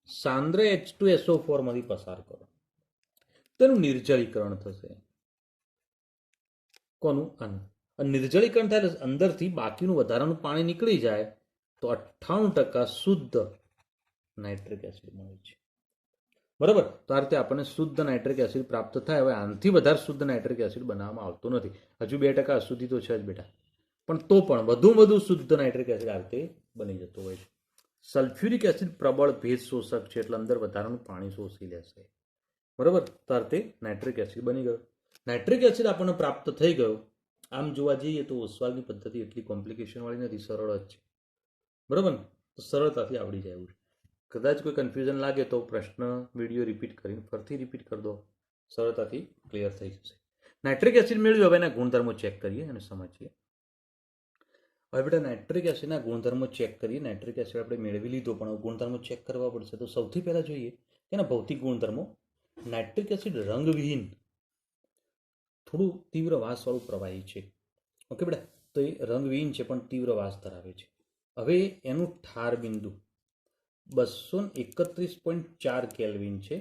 સાંદ્ર H2SO4 માંથી પસાર કરો તો એનું નિર્જલીકરણ થશે. કોનું? આનું. અને નિર્જલીકરણ થાય અંદરથી બાકીનું વધારાનું પાણી નીકળી જાય તો 98% શુદ્ધ નાઇટ્રિક એસિડ મળે છે. બરાબર. તો આ રીતે આપણને શુદ્ધ નાઇટ્રિક એસિડ પ્રાપ્ત થાય. હવે આનાથી વધારે શુદ્ધ નાઇટ્રિક એસિડ બનાવવામાં આવતો નથી. હજુ 2% અશુદ્ધિ તો છે જ બેટા, પણ તો પણ વધુ શુદ્ધ નાઇટ્રિક એસિડ આ રીતે બની જતો હોય છે. સલ્ફ્યુરિક એસિડ પ્રબળ ભેજ શોષક છે, એટલે અંદર વધારાનું પાણી શોષી લેશે. બરાબર. તો આ રીતે નાઇટ્રિક એસિડ બની ગયો. નાઇટ્રિક એસિડ આપણને પ્રાપ્ત થઈ ગયો. આમ જોવા જઈએ તો ઓસ્વાલની પદ્ધતિ એટલી કોમ્પ્લિકેશન વાળી નથી, સરળ જ છે. બરાબર ને? તો સરળતાથી આવડી જાય એવું છે. કદાચ કોઈ કન્ફ્યુઝન લાગે તો પ્રશ્ન વિડીયો રિપીટ કરીને ફરીથી રિપીટ કરી દો, સરળતાથી ક્લિયર થઈ જશે. નાઇટ્રિક એસિડ મેળવ્યું. હવે એના ગુણધર્મો ચેક કરીએ અને સમજીએ. હવે બેટા નાઇટ્રિક એસિડના ગુણધર્મો ચેક કરીએ. નાઇટ્રિક એસિડ આપણે મેળવી લીધો, પણ ગુણધર્મો ચેક કરવા પડશે. તો સૌથી પહેલાં જોઈએ તેના ભૌતિક ગુણધર્મો. નાઇટ્રિક એસિડ રંગવિહીન, થોડું તીવ્ર વાસવાળું પ્રવાહી છે. ઓકે બેટા. તો એ રંગવિહીન છે પણ તીવ્ર વાસ ધરાવે છે. હવે એનું ઠાર બિંદુ 231.4 કેલ્વિન છે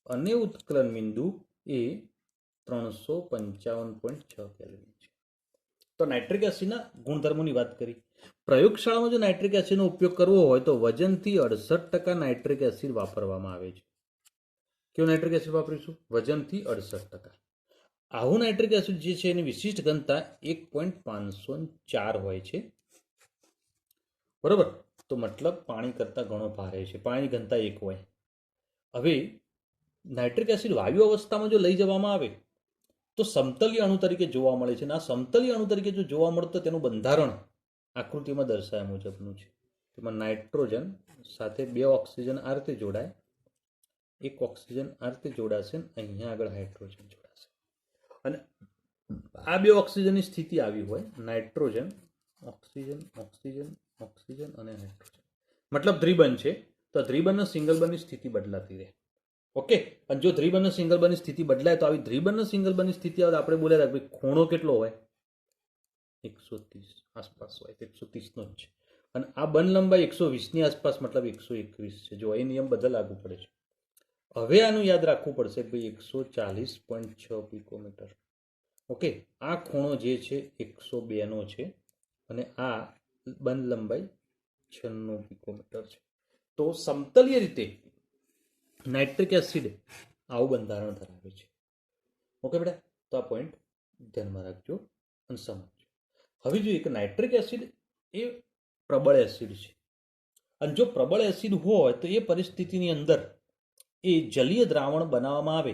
અને ઉત્કલન બિંદુ એ 355.6 કેલ્વિન છે. તો નાઇટ્રિક એસિડના ગુણધર્મોની વાત કરી. પ્રયોગશાળામાં જો નાઇટ્રિક એસિડનો ઉપયોગ કરવો હોય તો વજનથી 68% નાઇટ્રિક એસિડ વાપરવામાં આવે છે. કેવું નાઇટ્રિક એસિડ વાપરીશું? વજનથી 68%. આવું નાઇટ્રિક એસિડ જે છે એની વિશિષ્ટ ઘનતા 1.504 હોય છે. બરાબર. તો મતલબ પાણી કરતાં ઘણો ભારે છે. પાણીની ઘનતા 1 હોય. હવે નાઇટ્રિક એસિડ વાયુ અવસ્થામાં જો લઈ જવામાં આવે તો સમતલીય અણુ તરીકે જોવા મળે છે. અને આ સમતલીય અણુ તરીકે જો જોવા મળે તો તેનું બંધારણ આકૃતિમાં દર્શાવ્યા મુજબનું છે. તેમાં નાઇટ્રોજન સાથે 2 ઓક્સિજન આ રીતે જોડાય, 1 ઓક્સિજન આ રીતે જોડાશે, અહીંયા આગળ હાઇડ્રોજન જોડાશે. અને આ 2 ઓક્સિજનની સ્થિતિ આવી હોય, નાઇટ્રોજન, ઓક્સિજન, ઓક્સિજન, ઓક્સિજન અને હાઇડ્રોજન, મતલબ દ્વિબંધ છે. તો દ્વિબંધ સિંગલ બંધની સ્થિતિ બદલાતી રહે. ઓકે. અને જો દ્વિબંધ સિંગલ બંધની સ્થિતિ બદલાય તો આવી દ્વિબંધ સિંગલ બંધની સ્થિતિ આવે તો આપણે બોલ્યા ભાઈ ખૂણો કેટલો હોય? 130 આસપાસ હોય. 130 નો જ છે. અને આ બંધ લંબાઈ 120ની આસપાસ, મતલબ 121 છે. જો એ નિયમ બધા લાગુ પડે છે. હવે આનું યાદ રાખવું પડશે કે ભાઈ 140.6 પિકોમીટર. ઓકે. આ ખૂણો જે છે 102 નો છે અને આ બંધ લંબાઈ 96 પિકોમીટર છે. તો સમતલીય રીતે નાઇટ્રિક એસિડ આવું બંધારણ ધરાવે છે. ઓકે બેટા. તો આ પોઈન્ટ ધ્યાનમાં રાખજો અને સમજજો. હવે જોઈએ કે નાઇટ્રિક એસિડ એ પ્રબળ એસિડ છે. અને જો પ્રબળ એસિડ હોય તો એ પરિસ્થિતિની અંદર એ જલીય દ્રાવણ બનાવવામાં આવે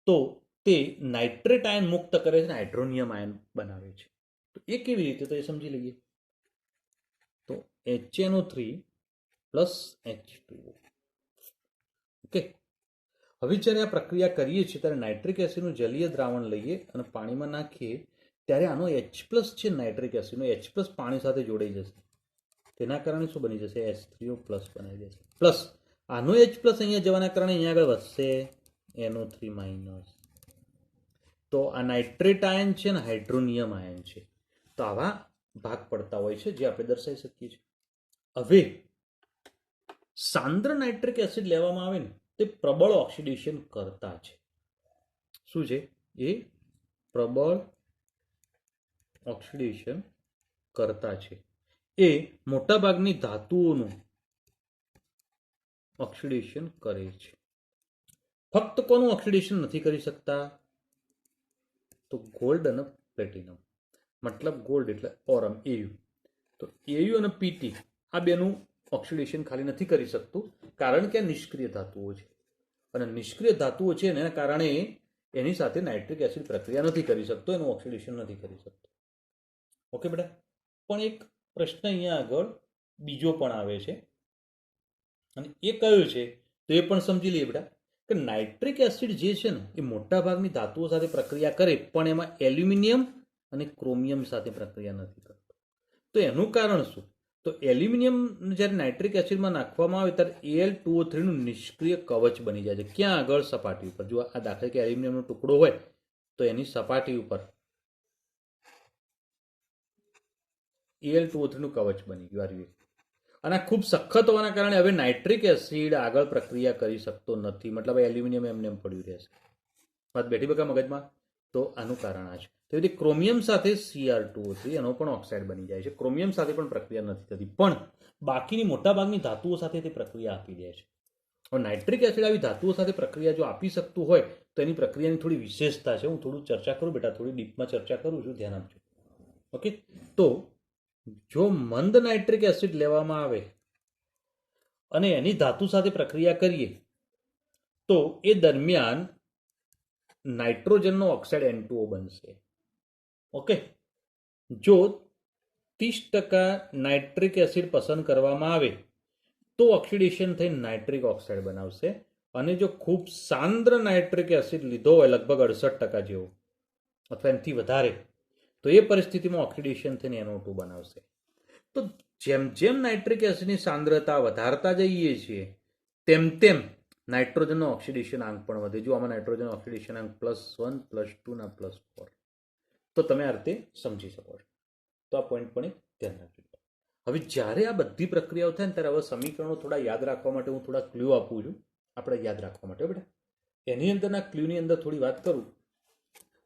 તો તે નાઇટ્રેટ આયન મુક્ત કરે છે અને હાઇડ્રોનિયમ આયન બનાવે છે. તો એ કેવી રીતે? તો એ સમજી લઈએ. તો HNO3 પ્લસ H2O. ઓકે. હવે જ્યારે આ પ્રક્રિયા કરીએ છીએ ત્યારે નાઇટ્રિક એસિડનું જલીય દ્રાવણ લઈએ અને પાણીમાં નાખીએ ત્યારે આનો H+ છે નાઇટ્રિક એસિડનો, H+ પાણી સાથે જોડાઈ જશે. તેના કારણે શું બની જશે? H3O+ બનાવી દેશે. પ્લસ આનો H+ અહીંયા જવાના કારણે અહીંયા આગળ વધશે NO3-. તો આ નાઇટ્રેટ આયન છે ને હાઇડ્રોનિયમ આયન છે. તો આવા ભાગ પડતા હોય છે જે આપણે દર્શાવી શકીએ છીએ. હવે સાંદ્ર નાઇટ્રિક એસિડ લેવામાં આવે ને તે પ્રબળ ઓક્સિડેશન કરતા છે. શું છે એ? પ્રબળ ઓક્સિડેશન કરતા છે. એ મોટાભાગની ધાતુઓનું ઓક્સિડેશન કરે છે. ફક્ત કોનું ઓક્સિડેશન નથી કરી શકતા? તો ગોલ્ડ અને પ્લેટિનમ. મતલબ ગોલ્ડ એટલે ઓરમ, AU. તો AU અને PT આ બેનું ઓક્સિડેશન ખાલી નથી કરી શકતું કારણ કે આ નિષ્ક્રિય ધાતુઓ છે. અને નિષ્ક્રિય ધાતુઓ છે એના કારણે એની સાથે નાઇટ્રિક એસિડ પ્રક્રિયા નથી કરી શકતો, એનું ઓક્સિડેશન નથી કરી શકતો. ઓકે બેટા. પણ એક પ્રશ્ન અહીંયા આગળ બીજો પણ આવે છે અને એ કયો છે તો એ પણ સમજી લઈએ બેટા કે નાઇટ્રિક એસિડ જે છે ને એ મોટા ભાગની ધાતુઓ સાથે પ્રક્રિયા કરે પણ એમાં એલ્યુમિનિયમ અને ક્રોમિયમ સાથે પ્રક્રિયા નથી કરતો. તો એનું કારણ શું? તો એલ્યુમિનિયમ જ્યારે નાઇટ્રિક એસિડમાં નાખવામાં આવે ત્યારે Al2O3 નું નિષ્ક્રિય કવચ બની જાય છે. ક્યાં આગળ? સપાટી ઉપર. જો આ દાખલા કે એલ્યુમિનિયમનો ટુકડો હોય તો એની સપાટી ઉપર Al2O3 નું કવચ બની ગયું. અને ખૂબ સખત હોવાના કારણે હવે નાઇટ્રિક એસિડ આગળ પ્રક્રિયા કરી શકતો નથી. મતલબ એલ્યુમિનિયમ એમને એમ પડ્યું રહેશે. વાત બેઠી બકા મગજમાં? તો આનું કારણ આ છે. તો તેવી રીતે ક્રોમિયમ સાથે Cr2O3 એનો પણ ઓક્સાઇડ બની જાય છે. ક્રોમિયમ સાથે પણ પ્રક્રિયા નથી થતી, પણ બાકીની મોટાભાગની ધાતુઓ સાથે તે પ્રક્રિયા આપી દે છે. હવે નાઇટ્રિક એસિડ આવી ધાતુઓ સાથે પ્રક્રિયા જો આપી શકતું હોય તો એની પ્રક્રિયાની થોડી વિશેષતા છે. હું થોડું ચર્ચા કરું બેટા, થોડી ડીપમાં ચર્ચા કરું છું, ધ્યાન આપજો. ઓકે, તો જો મંદ નાઇટ્રિક એસિડ લેવામાં આવે અને એની ધાતુ સાથે પ્રક્રિયા કરીએ તો એ દરમિયાન નાઇટ્રોજનનો ઓક્સાઇડ N2O બનશે. ઓકે, જો 30% નાઇટ્રિક એસિડ પસંદ કરવામાં આવે તો ઓક્સિડેશન થઈ નાઇટ્રિક ઓક્સાઇડ બનાવશે. અને જો ખૂબ સાંદ્ર નાઇટ્રિક એસિડ લીધો હોય, લગભગ 68% જેવો અથવા એનાથી વધારે, તો એ પરિસ્થિતિમાં ઓક્સિડેશન થઈને NO2 બનાવશે. તો જેમ જેમ નાઇટ્રિક એસિડની સાંદ્રતા વધારતા જઈએ છીએ તેમ તેમ નાઇટ્રોજનનો ઓક્સિડેશન આંક પણ વધે. જો આમાં નાઇટ્રોજન ઓક્સિડેશન આંક +1 +2 ના +4, તો તમે આ રીતે સમજી શકો છો. તો આ પોઈન્ટ પણ ધ્યાન રાખજો. હવે જ્યારે આ બધી પ્રક્રિયાઓ થાય ને ત્યારે હવે સમીકરણો થોડા યાદ રાખવા માટે હું થોડા ક્લ્યુ આપું છું, આપણે યાદ રાખવા માટે બેટા. એની અંદરના ક્લ્યુની અંદર થોડી વાત કરું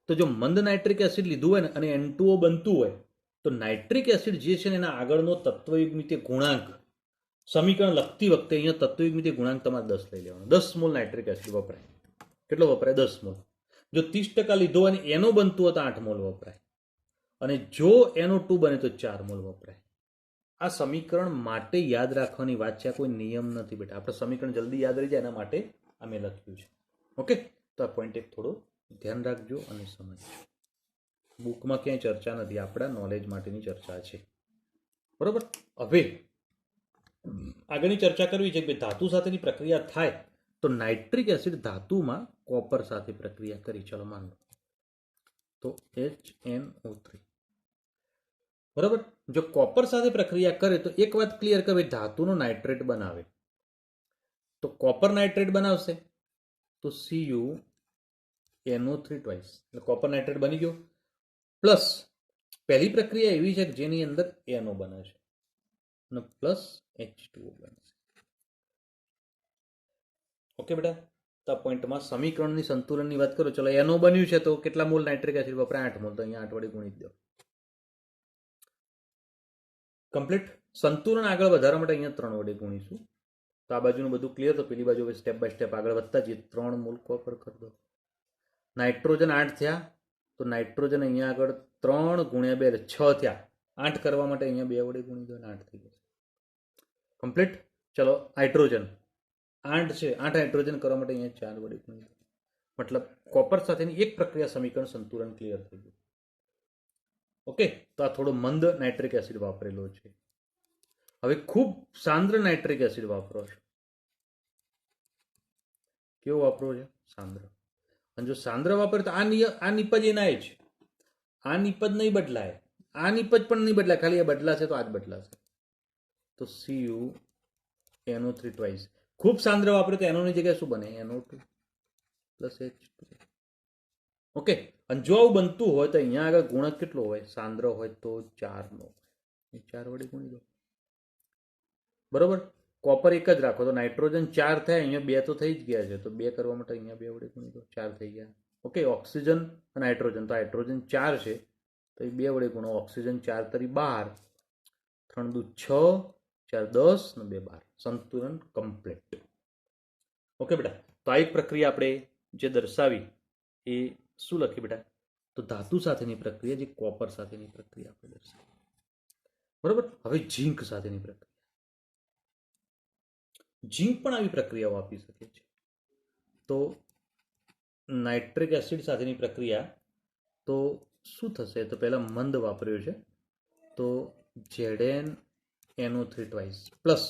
તો જો મંદ નાઇટ્રિક એસિડ લીધું હોય ને અને N2O બનતું હોય તો નાઇટ્રિક એસિડ જે છે ને એના આગળનો તત્વયુગ્મિતીય ગુણાંક સમીકરણ લખતી વખતે અહીંયા તત્વયુગ્મિતીય ગુણાંક તમારે 10 લઈ લેવાનો. 10 મોલ નાઇટ્રિક એસિડ વપરાય. કેટલો વપરાય? 10 મોલ. જો 30% લીધો હોય અને એનો બનતું હોય તો 8 મોલ વપરાય, અને જો NO2 બને તો 4 મોલ વપરાય. આ સમીકરણ માટે યાદ રાખવાની વાત છે, કોઈ નિયમ નથી બેટા. આપણે સમીકરણ જલ્દી યાદ રહી જાય એના માટે આ મેં લખ્યું છે. ઓકે, તો આ પોઈન્ટ એક થોડો ધ્યાન રાખજો અને સમજજો. બુકમાં ક્યાંય ચર્ચા નથી, આપણા નોલેજ માટેની ચર્ચા છે. બરોબર. હવે આગળની ચર્ચા કરવી છે કે ધાતુ સાથેની પ્રક્રિયા થાય તો નાઇટ્રિક એસિડ ધાતુમાં કોપર સાથે પ્રક્રિયા કરી. ચલો માન લો તો HNO3. બરાબર. જો કોપર સાથે પ્રક્રિયા કરે તો એક વાત ક્લિયર કે ભાઈ ધાતુનો નાઇટ્રેટ બનાવે તો કોપર નાઇટ્રેટ બનાવશે તો CuNO3 ટ્વાઇસ, એટલે કોપર નાઇટ્રેટ બની ગયો. પ્લસ પહેલી પ્રક્રિયા એવી છે કે જેની અંદર NO બને છે અને પ્લસ H2O બનશે. ઓકે બેટા, તો આ પોઈન્ટમાં સમીકરણની સંતુલનની વાત કરો. ચલો NO બન્યું છે તો કેટલા મોલ નાઇટ્રિક એસિડ વપરાય? 8 મોલ. તો અહીંયા 8 વડે ગુણી દો. કમ્પ્લીટ. સંતુલન આગળ વધારવા માટે અહીંયા 3 વડે ગુણીશું. તો આ બાજુનું બધું ક્લિયર. તો પેલી બાજુ હવે સ્ટેપ બાય સ્ટેપ આગળ વધતા જઈએ. 3 મોલ કોપર કરી દો. નાઇટ્રોજન 8 થયા તો નાઇટ્રોજન અહીંયા આગળ 3 ગુણ્યા 2 6 થયા. 8 કરવા માટે અહીંયા 2 વડે ગુણી દો અને 8 થઈ જશે. કમ્પ્લીટ. ચલો હાઇડ્રોજન 8 છે, 8 હાઇડ્રોજન કરવા માટે અહીંયા 4 વડે ગુણી દો. મતલબ કોપર સાથેની એક પ્રક્રિયા સમીકરણ સંતુલન ક્લિયર થઈ ગયું. ઓકે, તો આ થોડો મંદ નાઇટ્રિક એસિડ વાપરેલો છે. હવે ખૂબ સાંદ્ર નાઇટ્રિક એસિડ વાપરો છો. કેવો વાપરો છે? સાંદ્ર. અને જો સાંદ્ર વાપરે તો આ નિપજ એના જ, આ નિપજ નહીં બદલાય, આ નિપજ પણ નહીં બદલાય, ખાલી આ બદલાશે તો આ જ બદલાશે. તો CuNO3 ટ્વાઇસ. ખૂબ સાંદ્ર વાપરે તો એનોની જગ્યાએ શું બને? NO2 plus H2. ઓકે, અને જો આવું બનતું હોય તો અહીંયા આગળ ગુણક કેટલો હોય? સાંદ્ર હોય તો 4 નો. 4 વડે ગુણી દો. બરોબર. કોપર એક જ રાખો તો નાઇટ્રોજન 4 થાય, અહીંયા 2 તો થઈ જ ગયા છે, તો 2 કરવા માટે અહીંયા 2 વડે ગુણી દો. 4 થઈ ગયા. ઓકે, ઓક્સિજન અને હાઇડ્રોજન, તો હાઇડ્રોજન 4 છે તો એ 2 વડે ગુણો. ઓક્સિજન 4 તરી 12, 3 દુ 6, 4 10 ને 2 12. સંતુલન કમ્પ્લીટ. ઓકે બેટા, તો આ એક પ્રક્રિયા આપણે જે દર્શાવી એ શું લખી બેટા? તો ધાતુ સાથેની પ્રક્રિયા, જે કોપર સાથેની પ્રક્રિયા આપણે દર્શાવી. બરોબર. હવે ઝીંક સાથેની પ્રક્રિયા. ઝીંક પણ આવી પ્રક્રિયાઓ આપી શકે છે. તો નાઇટ્રિક એસિડ સાથેની પ્રક્રિયા તો શું થશે? તો પહેલા મંદ વાપર્યો છે તો ZnNO3 ટ્વાઇસ પ્લસ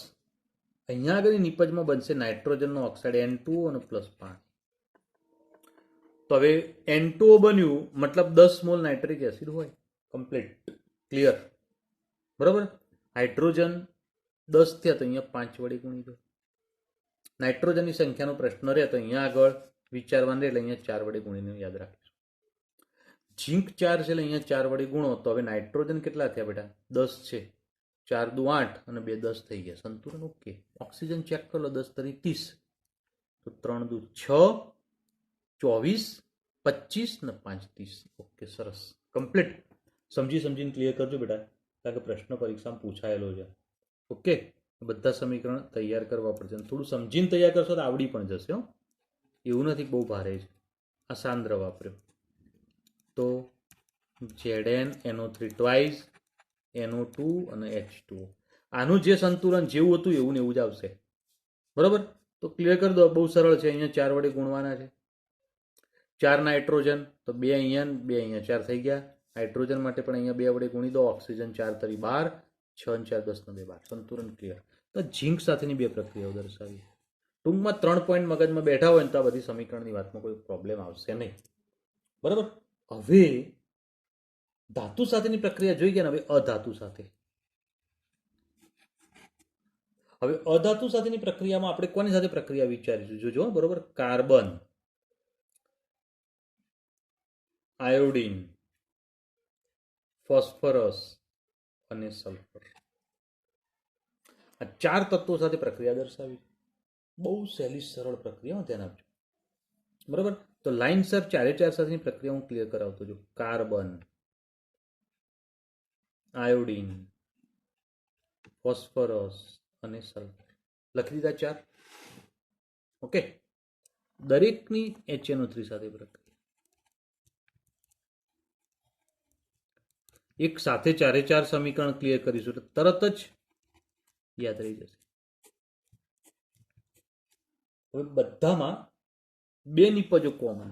અહીંયા આગળની નિપજમાં બનશે નાઇટ્રોજનનો ઓક્સાઇડ N2O અને પ્લસ પાણી. તો હવે N2O બન્યું મતલબ 10 મોલ નાઇટ્રિક એસિડ હોય. કમ્પ્લીટ. ક્લિયર. બરાબર. હાઇડ્રોજન 10 થયા તો અહીંયા 5 વડે ગુણી દો. નાઇટ્રોજનની સંખ્યાનો પ્રશ્ન રહે તો અહીંયા આગળ વિચારવાનું રહે એટલે અહીંયા 4 વડે ગુણીને યાદ રાખીશું. ઝીંક 4 છે એટલે અહીંયા 4 વડે ગુણો તો હવે નાઇટ્રોજન કેટલા થયા બેટા? 10 છે. 4 દુ 8 અને 2 10 થઈ ગયા. સંતુલન ઓકે. ઓક્સિજન ચેક કરો લો. 10 તરી 30, તો 3 દુ 6, 24, 25 ને 5 30. ઓકે, સરસ. કમ્પ્લીટ સમજીને ક્લિયર કરજો બેટા, કારણ કે પ્રશ્ન પરીક્ષામાં પૂછાયેલો છે. ઓકે, બધા સમીકરણ તૈયાર કરવા પડશે. થોડું સમજીને તૈયાર કરશો તો આવડી પણ જશે. હો, એવું નથી બહુ ભારે છે. આ સાંદ્ર વાપર્યો તો ZnNO3 ટ્વાઇસ NO2 અને H2O. આનું જે સંતુલન જેવું હતું એવું ને એવું જ આવશે. બરાબર, તો ક્લિયર કરી દો. બહુ સરળ છે. અહીંયા 4 વડે ગુણવાના છે. 4 નાઇટ્રોજન તો 2 અહીંયા 2 અહીંયા 4 થઈ ગયા. હાઇડ્રોજન માટે પણ અહીંયા 2 વડે ગુણી દો. ઓક્સિજન 4 તરી 12, 6 4 10 ને 2 12. સંતુલન ક્લિયર. તો ઝીંક સાથેની 2 પ્રક્રિયાઓ દર્શાવી. ટૂંકમાં 3 પોઈન્ટ મગજમાં બેઠા હોય ને તો આ બધી સમીકરણની વાતમાં કોઈ પ્રોબ્લેમ આવશે નહીં. બરાબર. હવે ધાતુ સાથેની પ્રક્રિયા જોઈ ગયા ને. હવે અધાતુ સાથે. હવે અધાતુ સાથેની પ્રક્રિયામાં આપણે કોની સાથે પ્રક્રિયા વિચારીશું? જોજો બરોબર. કાર્બન, આયોડિન, ફોસ્ફરસ અને સલ્ફર. આ 4 તત્વો સાથે પ્રક્રિયા દર્શાવી. બહુ સહેલી સરળ પ્રક્રિયા, ધ્યાન આપજો. બરાબર. તો લાઇનસર 4 સાથેની પ્રક્રિયા હું ક્લિયર કરાવતો છું. કાર્બન, આયોડિન, ફોસ્ફરસ અને સલ્ફર લખી દીધા 4. ઓકે. દરેકની HNO3 સાથે પ્રક્રિયા. એક સાથે 4 સમીકરણ ક્લિયર કરીશું એટલે તરત જ યાદ રહી જશે. હવે બધામાં 2 નિપજો કોમન.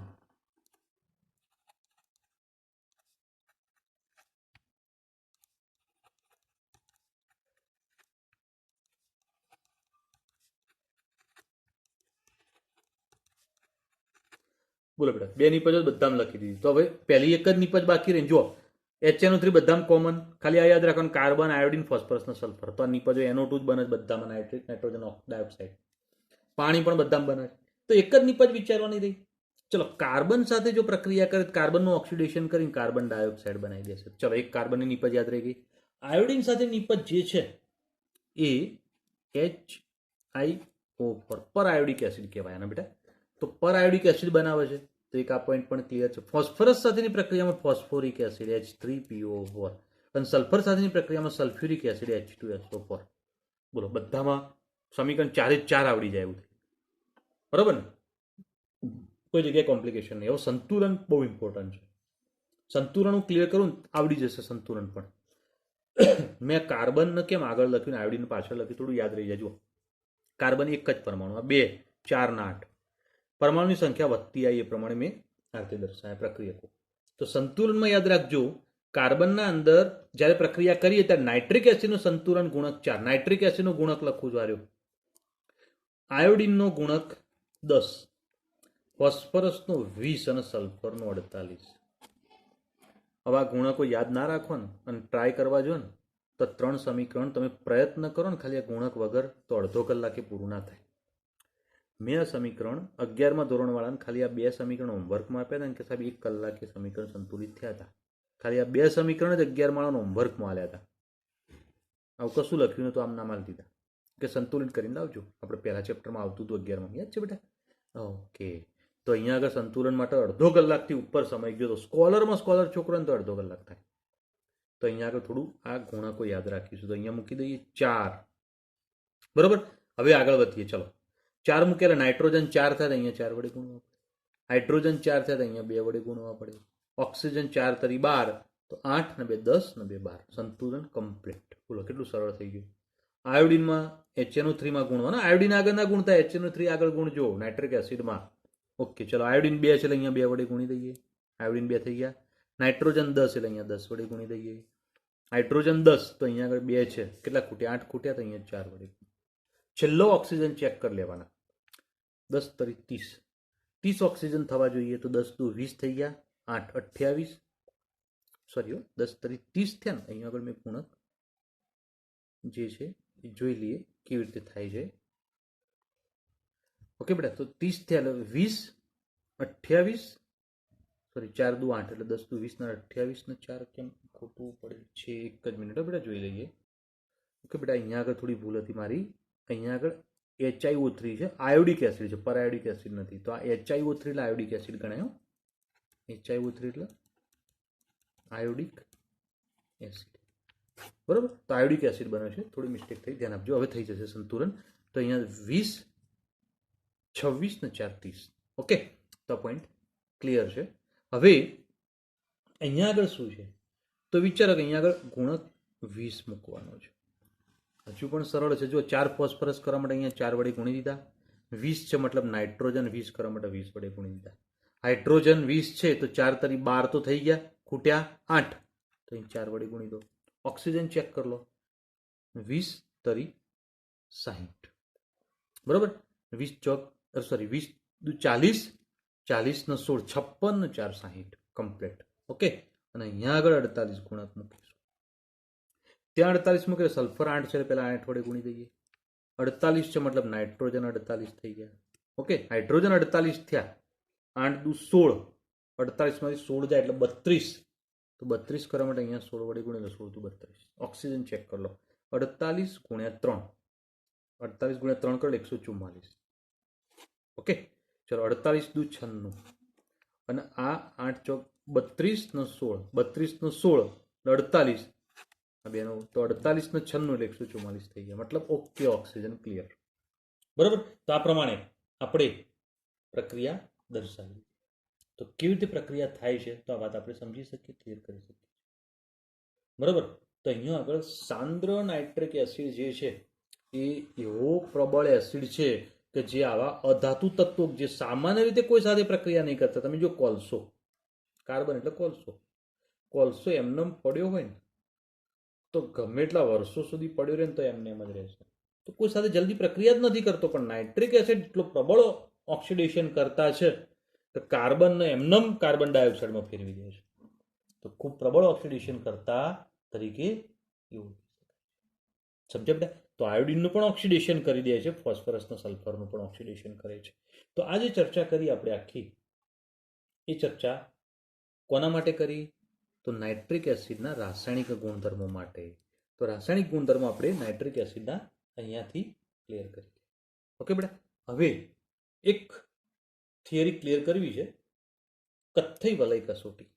બોલો બેટા, 2 નિપજો બધામાં લખી દીધી. તો હવે પહેલી એક જ નિપજ બાકી રહી. જો HNO3 બધામાં કોમન, ખાલી આ યાદ રાખવાનું કાર્બન, આયોડિન, ફોસ્ફરસ અને સલ્ફર. તો આ નિપજો NO2 જ બને બધામાં, નાઇટ્રોજન ડાયોક્સાઇડ. પાણી પણ બધામાં બને. તો એક જ નિપજ વિચારવાની રહી. ચલો, કાર્બન સાથે જો પ્રક્રિયા કરે કાર્બનનું ઓક્સિડેશન કરીને કાર્બન ડાયોક્સાઇડ બનાવી દેશે. ચલો, એક કાર્બનની નિપજ યાદ રહી ગઈ. આયોડિન સાથે નિપજ જે છે એ HiO4 પર આયોડિક એસિડ કહેવાય આના બેટા. તો પર આયોડિક એસિડ બનાવે છે. તો એક આ પોઈન્ટ પણ ક્લિયર છે. ફોસ્ફરસ સાથેની પ્રક્રિયામાં ફોસ્ફોરિક એસિડ H3PO4 અને સલ્ફર સાથેની પ્રક્રિયામાં સલ્ફ્યુરિક એસિડ H2SO4. બોલો, બધામાં સમીકરણ 4 આવડી જાય એવું. બરાબર ને? કોઈ જગ્યાએ કોમ્પ્લિકેશન નહીં. હવે સંતુલન બહુ ઇમ્પોર્ટન્ટ છે. સંતુલન હું ક્લિયર કરું આવડી જશે સંતુલન પણ. મેં કાર્બન કેમ આગળ લખ્યું, આયોડિન પાછળ લખ્યું, થોડું યાદ રહી જાય. જુઓ, કાર્બન એક જ પરમાણુ, 2 4 ના 8 પરમાણુની સંખ્યા વધતી આવી એ પ્રમાણે મેં આ રીતે દર્શાવ્યા પ્રક્રિયકો. તો સંતુલનમાં યાદ રાખજો, કાર્બનના અંદર જ્યારે પ્રક્રિયા કરીએ ત્યારે નાઇટ્રિક એસિડનું સંતુલન ગુણક 4. નાઇટ્રિક એસિડનો ગુણક લખું છું આર્યો. આયોડિનનો ગુણક 10, ફોસ્ફરસનો 20 અને સલ્ફરનો 48. હવે આ ગુણકો યાદ ના રાખો ને અને ટ્રાય કરવા જો ને તો 3 સમીકરણ તમે પ્રયત્ન કરો ને ખાલી આ ગુણક વગર તો અડધો કલાકે પૂરું ના થાય. મેં આ સમીકરણ 11મા ધોરણવાળાને ખાલી આ 2 સમીકરણ હોમવર્કમાં આપ્યા હતા ને કે સાહેબ 1 કલાકે સમીકરણ સંતુલિત થયા હતા. ખાલી આ 2 સમીકરણ જ 11માળાનો હોમવર્કમાં આલ્યા હતા. આવું કશું લખ્યું તો આમ ના માલ દીધા કે સંતુલિત કરીને લાવજો. આપણે પહેલા ચેપ્ટરમાં આવતું હતું 11માં, યાદ છે બેટા? ઓકે. તો અહીંયા આગળ સંતુલન માટે અડધો કલાકથી ઉપર સમય ગયો. તો સ્કોલર છોકરોને તો અડધો કલાક થાય. તો અહીંયા આગળ થોડું આ ગુણકો યાદ રાખીશું. તો અહીંયા મૂકી દઈએ 4. બરોબર. હવે આગળ વધીએ. ચલો, 4 મૂકેલા. નાઇટ્રોજન 4 થાય તો અહીંયા 4 વડે ગુણવા પડે. હાઇડ્રોજન 4 થાય તો અહીંયા 2 વડે ગુણવા પડે. ઓક્સિજન 4 તરી 12 તો 8 ને 2 10 ને 2 12. સંતુલન કમ્પ્લીટ. બોલો, કેટલું સરળ થઈ ગયું. આયોડિનમાં HNO3 માં ગુણવાના. આયોડિન આગળ ના ગુણતા HNO3 આગળ ગુણજો નાઇટ્રિક એસિડમાં. ઓકે. ચલો, આયોડિન 2 છે એટલે અહીંયા 2 વડે ગુણી દઈએ. આયોડિન 2 થઈ ગયા. નાઇટ્રોજન 10 એટલે અહીંયા 10 વડે ગુણી દઈએ. હાઇડ્રોજન 10 તો અહીંયા આગળ 2 છે. કેટલા ખૂટ્યા? 8 ખૂટ્યા તો અહીંયા 4 વડે. છેલ્લો ઓક્સિજન ચેક કરી લેવાના. 10 તરી 30. 30 ઓક્સિજન થવા જોઈએ તો 10 દુ 20 થઈ ગયા. 8 28. સોરી, 10 તરી 30 થયા ને. અહીંયા આગળ મેં ગુણક જે છે એ જોઈ લઈએ કેવી રીતે થાય છે. ઓકે બેટા, તો 30 થયા એટલે 20 28. સોરી, 4 દુ 8 એટલે 10 દુ 20 ને 28 ને 4 કેમ ખોટું પડે છે? એક જ મિનિટ બેટા, જોઈ લઈએ. ઓકે બેટા, અહીંયા આગળ થોડી ભૂલ હતી મારી. અહીંયા આગળ HiO3 છે, આયોડિક એસિડ છે, પર આયોડિક એસિડ નથી. તો આ HiO3 એટલે આયોડિક એસિડ ગણાય. HiO3 એટલે આયોડિક એસિડ. બરાબર, તો આયોડિક એસિડ બને છે. થોડી મિસ્ટેક થઈ, ધ્યાન આપજો. હવે થઈ જશે સંતુલન. તો અહીંયા 20, 26 ને 4 30. ઓકે, તો આ પોઈન્ટ ક્લિયર છે. હવે અહીંયા આગળ શું છે? તો વિચારો કે અહીંયા આગળ ગુણક 20 મૂકવાનો છે. હજુ પણ સરળ છે. જો 4 ફોસ્ફરસ કરવા માટે અહીંયા 4 વડે ગુણી દીધા. 20 છે મતલબ નાઇટ્રોજન 20 કરવા માટે 20 વડે ગુણી દીધા. હાઇડ્રોજન 20 છે તો 4 તરી 12 તો થઈ ગયા, ખૂટ્યા 8, તો અહીં 4 વડે ગુણી દો. ઓક્સિજન ચેક કરી લો, 20 તરી 60. બરાબર, 20 ચોક સોરી 20 દુ 40, 40 ને 16 56 ને 4 60 કમ્પ્લીટ. ઓકે, અને અહીંયા આગળ 48 ગુણક મૂકીશું. ત્યાં 48 મૂકે સલ્ફર 8 છે, પહેલા 8 વડે ગુણી દઈએ. 48 છે મતલબ નાઇટ્રોજન 48 થઈ ગયા. ઓકે, હાઇડ્રોજન 48 થયા, 8 દુ 16, 48 માંથી 16 જાય એટલે 32, તો 32 કરવા માટે અહીંયા 16 વડે ગુણેલો, 16 દુ 32. ઓક્સિજન ચેક કરી લો, 48 ગુણ્યા 3, 48 ગુણ્યા 3 કરો 144. ઓકે, ચલો 48 દુ 96, અને આ 8 ચોક 32 ને 16, 32 ને 16 48, આ બેનો તો 48 ને 96 એટલે 144 થઈ ગયા. મતલબ ઓકે, ઓક્સિજન ક્લિયર. બરાબર, તો આ પ્રમાણે આપણે પ્રક્રિયા દર્શાવી. તો કેવી રીતે પ્રક્રિયા થાય છે તો આ વાત આપણે સમજી શકીએ, ક્લિયર કરી શકીએ. બરાબર, તો અહીંયા આગળ સાંદ્ર નાઇટ્રિક એસિડ જે છે એ એવો પ્રબળ એસિડ છે કે જે આવા અધાતુ તત્વો જે સામાન્ય રીતે કોઈ સાથે પ્રક્રિયા નહીં કરતા. તમે જો કોલસો, કાર્બન એટલે કોલસો, કોલસો એમને પડ્યો હોય ને તો ગમે એટલા વર્ષો સુધી પડ્યો રહે ને તો એમને એમ જ રહેશે, તો કોઈ સાથે જલ્દી પ્રક્રિયા જ નથી કરતો. પણ નાઇટ્રિક એસિડ એટલો પ્રબળ ઓક્સિડેશન કરતા છે તો કાર્બનને એમનેમ કાર્બન ડાયોક્સાઇડમાં ફેરવી દે છે. તો ખૂબ પ્રબળ ઓક્સિડેશન કરતા તરીકે એવું સમજે બેટા. તો આયોડિનનું પણ ઓક્સિડેશન કરી દે છે, ફોસ્ફરસના સલ્ફરનું પણ ઓક્સિડેશન કરે છે. તો આ જે ચર્ચા કરી આપણે આખી, એ ચર્ચા કોના માટે કરી? તો નાઇટ્રિક એસિડના રાસાયણિક ગુણધર્મો માટે. તો રાસાયણિક ગુણધર્મો આપણે નાઇટ્રિક એસિડના અહીંયાથી ક્લિયર કરી. ઓકે બેટા, હવે એક થિયરી ક્લિયર કરવી છે, કથ્થઈ વલય કસોટી.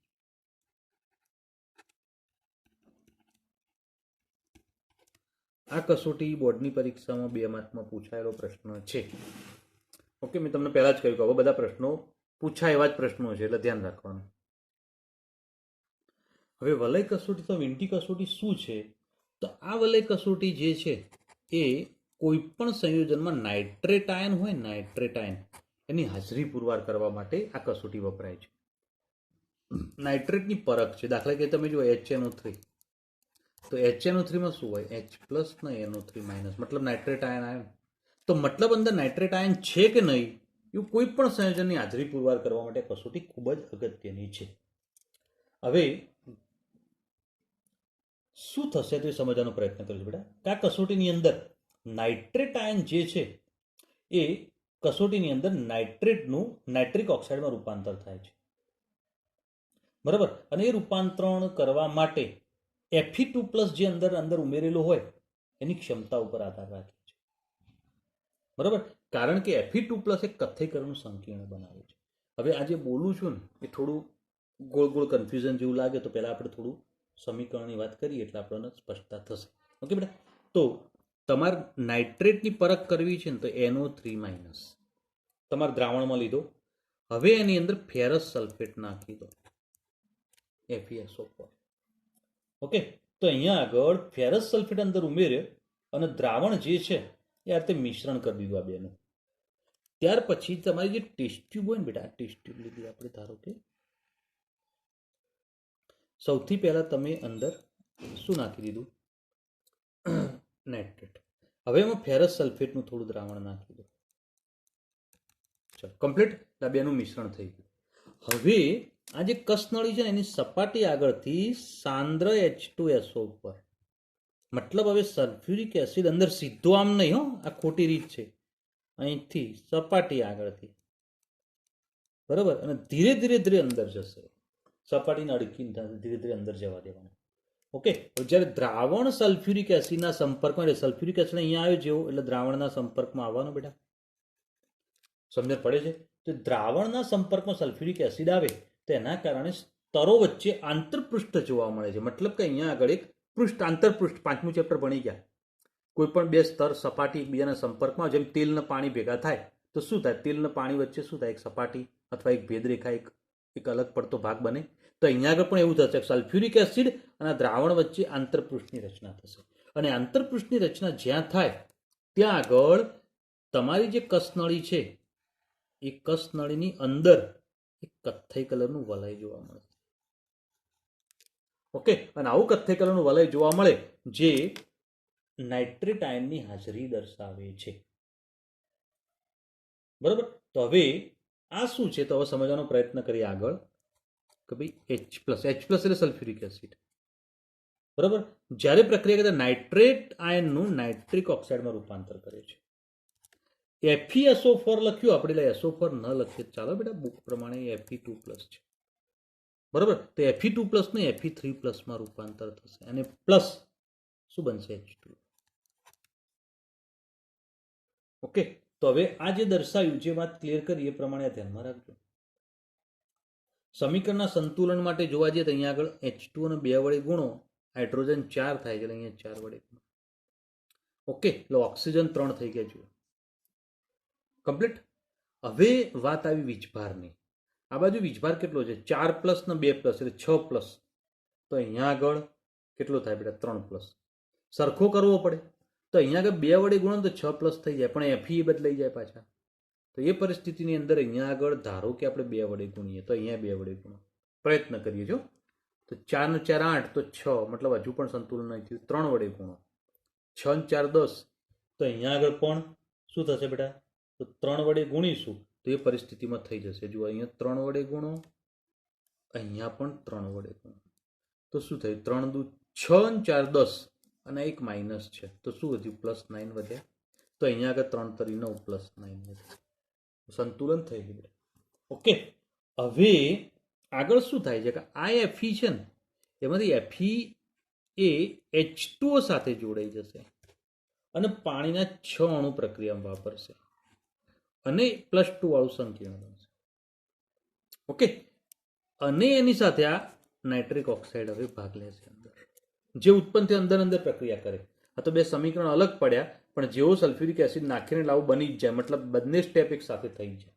આ કસોટી બોર્ડની પરીક્ષામાં 2 માર્કમાં પૂછાયેલો પ્રશ્ન છે. ઓકે, મેં તમને પહેલા જ કહ્યું કે હવે બધા પ્રશ્નો પૂછાય એવા જ પ્રશ્નો છે, એટલે ધ્યાન રાખવાનું. હવે વલય કસોટી તો વિંટી કસોટી શું છે? તો આ વલય કસોટી જે છે એ કોઈ પણ સંયોજનમાં નાઇટ્રેટ આયન હોય, નાઇટ્રેટ આયન એની હાજરી પુરવાર કરવા માટે આ કસોટી વપરાય છે. નાઇટ્રેટની પરખ છે. દાખલા કે તમે જો HNO3, તો HNO3 માં શું હોય? H+ ને NO3-, મતલબ નાઇટ્રેટ આયન આયન. તો મતલબ અંદર નાઇટ્રેટ આયન છે કે નહીં એવું કોઈ પણ સંયોજનની હાજરી પુરવાર કરવા માટે કસોટી ખૂબ જ અગત્યની છે. હવે શું થશે તો એ સમજવાનો પ્રયત્ન કરીશું બેટા. કે આ કસોટીની અંદર નાઇટ્રેટ આયન જે છે એ કસોટીની અંદર નાઇટ્રેટનું નાઇટ્રિક ઓક્સાઇડમાં રૂપાંતર થાય છે. બરાબર, અને એ રૂપાંતરણ કરવા માટે Fe2+ જે અંદર ઉમેરેલો હોય એની ક્ષમતા ઉપર આધાર રાખે છે. બરાબર, કારણ કે Fe2+ એક કથ્થઈકરણનું સંકીર્ણ બનાવે છે. હવે આ જે બોલું છું ને એ થોડું ગોળ ગોળ કન્ફ્યુઝન જેવું લાગે, તો પહેલાં આપણે થોડું સમીકરણની વાત કરીએ એટલે આપણને સ્પષ્ટતા થશે. ઓકે બેટા, તો તમારે નાઇટ્રેટની પરખ કરવી છે ને તો NO3- તમારે દ્રાવણમાં લીધો. હવે એની અંદર ફેરસ સલ્ફેટ નાખી દો, FeSO4. ઓકે, તો અહીંયા આગળ ફેરસ સલ્ફેટ અંદર ઉમેર્યો અને દ્રાવણ જે છે એ આ રીતે મિશ્રણ કરી દીધું આ બેનું. ત્યાર પછી તમારી જે ટેસ્ટ ટ્યુબ હોય ને બેટા, ટેસ્ટ ટ્યુબ લીધી આપણે. ધારો કે સૌથી પહેલા તમે અંદર શું નાખી દીધું? નાઇટ્રેટ. હવે એમાં ફેરસ સલ્ફેટનું થોડું દ્રાવણ નાખી દો. ચાલો કમ્પ્લીટ, આ બેનું મિશ્રણ થઈ ગયું. હવે આ જે કસનળી છે ને એની સપાટી આગળથી સાંદ્ર H2SO ઉપર, મતલબ હવે સલ્ફ્યુરિક એસિડ અંદર સીધો આમ નહીં, હો આ ખોટી રીત છે, અહીંથી સપાટી આગળથી. બરાબર, અને ધીરે ધીરે ધીરે અંદર જશે, સપાટીને અડકીને ધીરે ધીરે અંદર જવા દેવાનું. ઓકે, જ્યારે દ્રાવણ સલ્ફ્યુરિક એસિડના સંપર્કમાં, એટલે સલ્ફ્યુરિક એસિડ અહીંયા આવ્યો જેવો એટલે દ્રાવણના સંપર્કમાં આવવાનો બેટા. સમજણ પડે છે? તો દ્રાવણના સંપર્કમાં સલ્ફ્યુરિક એસિડ આવે તો એના કારણે તરો વચ્ચે આંતરપૃષ્ઠ જોવા મળે છે. મતલબ કે અહીંયા આગળ એક પૃષ્ઠ, આંતરપૃષ્ઠ, 5મું ચેપ્ટર ભણી ગયા. કોઈ પણ બે સ્તર સપાટી એકબીજાના સંપર્કમાં, જેમ તેલ ને પાણી ભેગા થાય તો શું થાય? તેલ ને પાણી વચ્ચે શું થાય? એક સપાટી અથવા એક ભેદરેખા, એક અલગ પડતો ભાગ બને. તો અહીંયા આગળ પણ એવું થશે. સલ્ફ્યુરિક એસિડ અને દ્રાવણ વચ્ચે આંતરપૃષ્ઠની રચના થશે. અને આંતરપૃષ્ઠની રચના જ્યાં થાય ત્યાં આગળ તમારી જે કસનળી છે એ કસનળીની અંદર એક કથ્થઈ કલરનું વલય જોવા મળે. ઓકે, અને આવું કથ્થઈ કલરનું વલય જોવા મળે જે નાઇટ્રેટ આયનની હાજરી દર્શાવે છે. બરાબર. તો હવે આ શું છે? તો હવે સમજવાનો પ્રયત્ન કરીએ આગળ કે ભાઈ H+, H+ એટલે સલ્ફ્યુરિક એસિડ. બરાબર. જ્યારે પ્રક્રિયા કરતા નાઇટ્રેટ આયનનું નાઇટ્રિક ઓક્સાઇડમાં રૂપાંતર કરે છે. FeSO4 લખ્યું આપણે, એટલે SO4 ન લખીએ ચાલો બેટા, બુક પ્રમાણે Fe2+ છે. બરાબર. તો Fe2+ ને Fe3+ માં રૂપાંતર થશે અને પ્લસ શું બનશે? H2. ઓકે. તો હવે આ જે દર્શાવ્યું, જે વાત ક્લિયર કરી એ પ્રમાણે ધ્યાનમાં રાખજો. સમીકરણના સંતુલન માટે જોવા જઈએ તો અહીંયા આગળ H2 અને 2 વડે ગુણો, હાઇડ્રોજન 4 થાય છે, એટલે અહીંયા 4 વડે ગુણો. ઓકે, એટલે ઓક્સિજન 3 થઈ ગયા. જુઓ કમ્પ્લીટ. હવે વાત આવી વીજભારની. આ બાજુ વીજભાર કેટલો છે? 4+ ને 2+, એટલે 6+. તો અહીંયા આગળ કેટલો થાય બેટા? 3+. સરખો કરવો પડે તો અહીંયા આગળ 2 વડે ગુણો તો 6+ થઈ જાય, પણ Fe બદલાઈ જાય પાછા. તો એ પરિસ્થિતિની અંદર અહીંયા આગળ ધારો કે આપણે 2 વડે ગુણીએ, તો અહીંયા 2 વડે ગુણો. પ્રયત્ન કરીએ જો. તો 4 ને 4 8, તો 6, મતલબ હજુ પણ સંતુલન નહીં થયું. 3 વડે ગુણો, 6 ને 4 10. તો અહીંયા આગળ પણ શું થશે બેટા? તો 3 વડે ગુણીશું તો એ પરિસ્થિતિમાં થઈ જશે. જુઓ, અહીંયા 3 વડે ગુણો, અહીંયા પણ 3 વડે ગુણો, તો શું થયું? 3 દુ 6 ને 4 10, અને એક માઇનસ છે તો શું વધ્યું? +9 વધ્યા. તો અહીંયા આગળ 3 તરી 9, +9 વધ્યા. સંતુલન થઈ ગયું. ઓકે. હવે આગળ શું થાય છે કે આ Fe છે ને, એમાંથી Fe એ H2O સાથે જોડાઈ જશે અને પાણીના 6 અણુ પ્રક્રિયામાં વાપરશે અને +2 વાળું સંકીર્ણ બનશે. ઓકે. અને એની સાથે આ નાઇટ્રિક ઓક્સાઇડ હવે ભાગ લેશે અંદર, જે ઉત્પન્ન થયું અંદર અંદર પ્રક્રિયા કરે. આ તો બે સમીકરણ અલગ પડ્યા, પણ જેવો સલ્ફ્યુરિક એસિડ નાખીને લાવું બની જ જાય, મતલબ બંને સ્ટેપ એક સાથે થઈ જાય.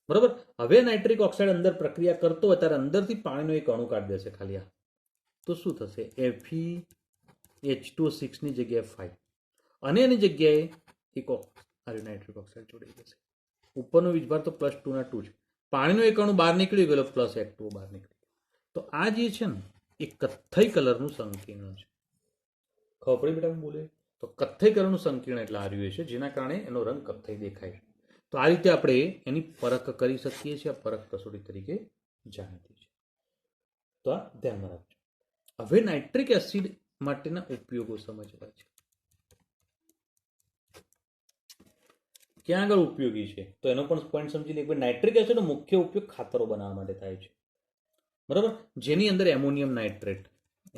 બરાબર. હવે નાઇટ્રિક ઓક્સાઇડ અંદર પ્રક્રિયા કરતો હોય ત્યારે અંદરથી પાણીનો એક અણુ કાઢી દેશે ખાલી. આ તો શું થશે? FeH2O6 ની જગ્યાએ 5, અને એની જગ્યાએ એક નાઇટ્રિક ઓક્સાઇડ જોડાઈ જશે. ઉપરનો વીજભાર તો +2 ના 2 છે. પાણીનો એક અણુ બહાર નીકળી ગયેલો, +H2O બહાર નીકળી ગયો. તો આ જે છે ને એ કથ્થઈ કલરનું સંકીર્ણ છે. ખબર પડી બેટા બોલે? તો કથ્થઈ કલરનું સંકીર્ણ એટલે આ રહ્યું છે, જેના કારણે એનો રંગ કથ્થઈ દેખાય છે. તો આ રીતે આપણે એની પરખ કરી શકીએ છીએ. આ પરખ કસોટી તરીકે જાણીતી છે. તો આ ધ્યાનમાં રાખજો. હવે નાઇટ્રિક એસિડ માટેના ઉપયોગો સમજવા છે. ક્યાં આગળ ઉપયોગી છે તો એનો પણ પોઈન્ટ સમજી લઈએ. નાઇટ્રિક એસિડનો મુખ્ય ઉપયોગ ખાતરો બનાવવા માટે થાય છે. બરાબર. જેની અંદર એમોનિયમ નાઇટ્રેટ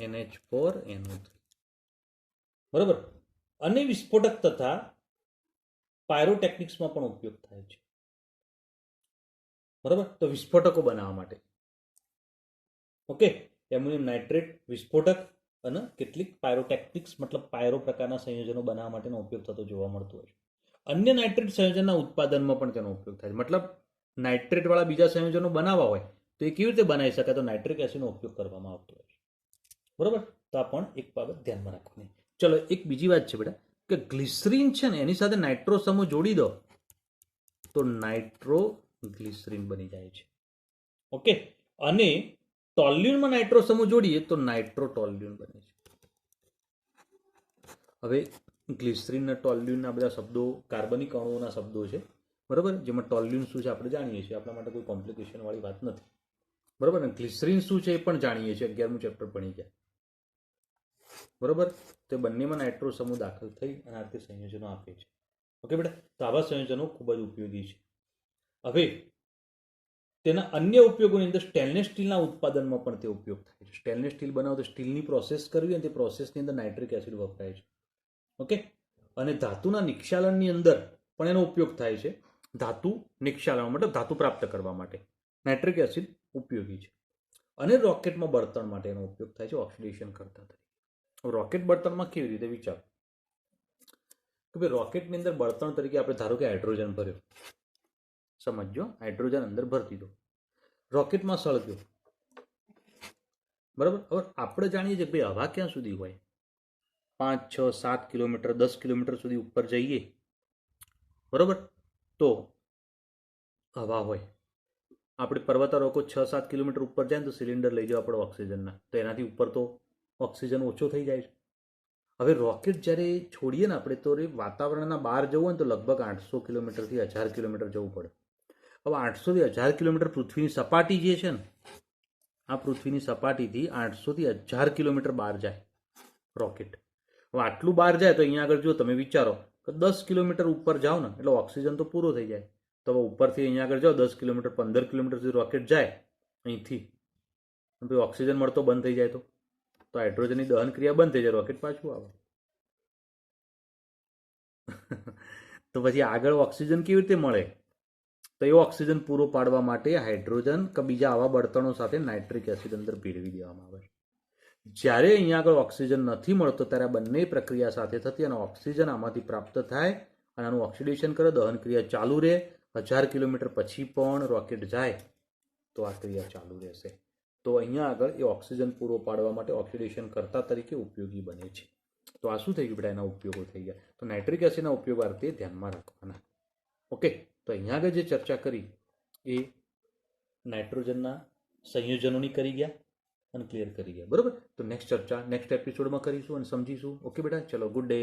NH4NO3, બરાબર, અને વિસ્ફોટક તથા પાયરોટેકનિક્સમાં પણ ઉપયોગ થાય છે. બરાબર. તો વિસ્ફોટકો બનાવવા માટે ઓકે, એમોનિયમ નાઇટ્રેટ વિસ્ફોટક અને કેટલીક પાયરોટેકનિક્સ મતલબ પાયરો પ્રકારના સંયોજનો બનાવવા માટેનો ઉપયોગ થતો જોવા મળતો હોય છે. અન્ય નાઇટ્રેટ સંયોજનના ઉત્પાદનમાં પણ તેનો ઉપયોગ થાય છે. મતલબ નાઇટ્રેટ વાળા બીજા સંયોજનો બનાવવા હોય તો એ કેવી રીતે બનાવી શકાય? તો નાઇટ્રિક એસિડનો ઉપયોગ કરવામાં આવતો હોય છે. બરાબર. તો આ પણ એક બાબત ધ્યાનમાં રાખવાની. ચલો, એક બીજી વાત છે બેટા કે ગ્લિસરીન છે ને એની સાથે નાઇટ્રો સમૂહ જોડી દો તો નાઇટ્રોગ્લિસરીન બની જાય છે. ઓકે. અને ટોલ્યુનમાં નાઇટ્રો સમૂહ જોડીએ તો નાઇટ્રોટોલ્યુન બને છે. હવે ગ્લિસરીન અને ટોલ્યુન આ બધા શબ્દો કાર્બનિક અણુઓના શબ્દો છે. બરાબર. જેમાં ટોલ્યુન શું છે આપણે જાણીએ છીએ, આપણા માટે કોઈ કોમ્પ્લિકેશન વાળી વાત નથી. બરાબર. ને ગ્લિસરીન શું છે એ પણ જાણીએ છીએ, 11મું ચેપ્ટર ભણી ગયા. બરાબર. તે બંનેમાં નાઇટ્રો સમૂહ દાખલ થઈ અને આ રીતે સંયોજનો આપે છે. ઓકે બેટા. તો આવા સંયોજનો ખૂબ જ ઉપયોગી છે. હવે તેના અન્ય ઉપયોગોની અંદર સ્ટેનલેસ સ્ટીલના ઉત્પાદનમાં પણ તે ઉપયોગ થાય છે. સ્ટેનલેસ સ્ટીલ બનાવો તો સ્ટીલની પ્રોસેસ કરવી અને તે પ્રોસેસની અંદર નાઇટ્રિક એસિડ વપરાય છે. ઓકે. અને ધાતુના નિક્ષાલનની અંદર પણ એનો ઉપયોગ થાય છે. ધાતુ નિક્ષાલન મતલબ ધાતુ પ્રાપ્ત કરવા માટે નાઇટ્રિક એસિડ ઉપયોગી છે. અને રોકેટમાં બળતણ માટેનો ઉપયોગ થાય છે ઓક્સિડેશન કરતા તરીકે. રોકેટ બળતણમાં કેવી રીતે વિચારો કે ભાઈ રોકેટની અંદર બળતણ તરીકે આપણે ધારો કે હાઇડ્રોજન ભર્યો, સમજો હાઇડ્રોજન અંદર ભરી દીધો, રોકેટમાં સળગ્યો, બરાબર. હવે આપણે જાણીએ છીએ ભાઈ હવા ક્યાં સુધી હોય, 5, 6, 7 કિલોમીટર 10 કિલોમીટર સુધી ઉપર જઈએ, બરાબર, તો હવા હોય. આપણે પર્વતારોહકો 6-7 કિલોમીટર ઉપર જાય ને તો સિલિન્ડર લઈ જાઓ આપણે ઓક્સિજનના, તો એનાથી ઉપર તો ઓક્સિજન ઓછો થઈ જાય છે. હવે રોકેટ જ્યારે છોડીએ ને આપણે તો વાતાવરણના બહાર જવું હોય ને તો લગભગ 800 કિલોમીટરથી 1000 કિલોમીટર જવું પડે. હવે 800થી 1000 કિલોમીટર પૃથ્વીની સપાટી જે છે ને, આ પૃથ્વીની સપાટીથી 800થી 1000 કિલોમીટર બહાર જાય રોકેટ. હવે આટલું બહાર જાય તો અહીંયા આગળ જો તમે વિચારો કે 10 કિલોમીટર ઉપર જાઓ ને એટલે ઓક્સિજન તો પૂરો થઈ જાય. તો હવે ઉપરથી અહીંયા આગળ જાઓ 10 કિલોમીટર 15 કિલોમીટર સુધી રોકેટ જાય અહીંથી, પછી ઓક્સિજન મળતો બંધ થઈ જાય તો હાઇડ્રોજનની દહન ક્રિયા બંધ થઈ જાય, રોકેટ પાછું આવે. તો પછી આગળ ઓક્સિજન કેવી રીતે મળે? તો એ ઓક્સિજન પૂરો પાડવા માટે હાઇડ્રોજન કે બીજા આવા બળતણો સાથે નાઇટ્રિક એસિડ અંદર ભેળવી દેવામાં આવે છે. જ્યારે અહીંયા આગળ ઓક્સિજન નથી મળતો ત્યારે આ બંને પ્રક્રિયા સાથે થતી અને ઓક્સિજન આમાંથી પ્રાપ્ત થાય અને આનું ઓક્સિડેશન કરે, દહન ક્રિયા ચાલુ રહે. 1000 કિલોમીટર પછી પણ રોકેટ જાય તો આ ક્રિયા ચાલુ રહેશે. તો અહીંયા આગળ એ ઓક્સિજન પૂરો પાડવા માટે ઓક્સિડેશન કરતા તરીકે ઉપયોગી બને છે. તો આ શું થઈ ગયું બેટા? એના ઉપયોગો થઈ ગયા. તો નાઇટ્રિક એસિડના ઉપયોગ આ રીતે ધ્યાનમાં રાખવાના. ઓકે, તો અહીંયા આગળ જે ચર્ચા કરી એ નાઇટ્રોજનના સંયોજનોની કરી ગયા અને ક્લિયર કરી ગયા, બરાબર. તો નેક્સ્ટ ચર્ચા નેક્સ્ટ એપિસોડમાં કરીશું અને સમજીશું. ઓકે બેટા, ચલો, ગુડ ડે.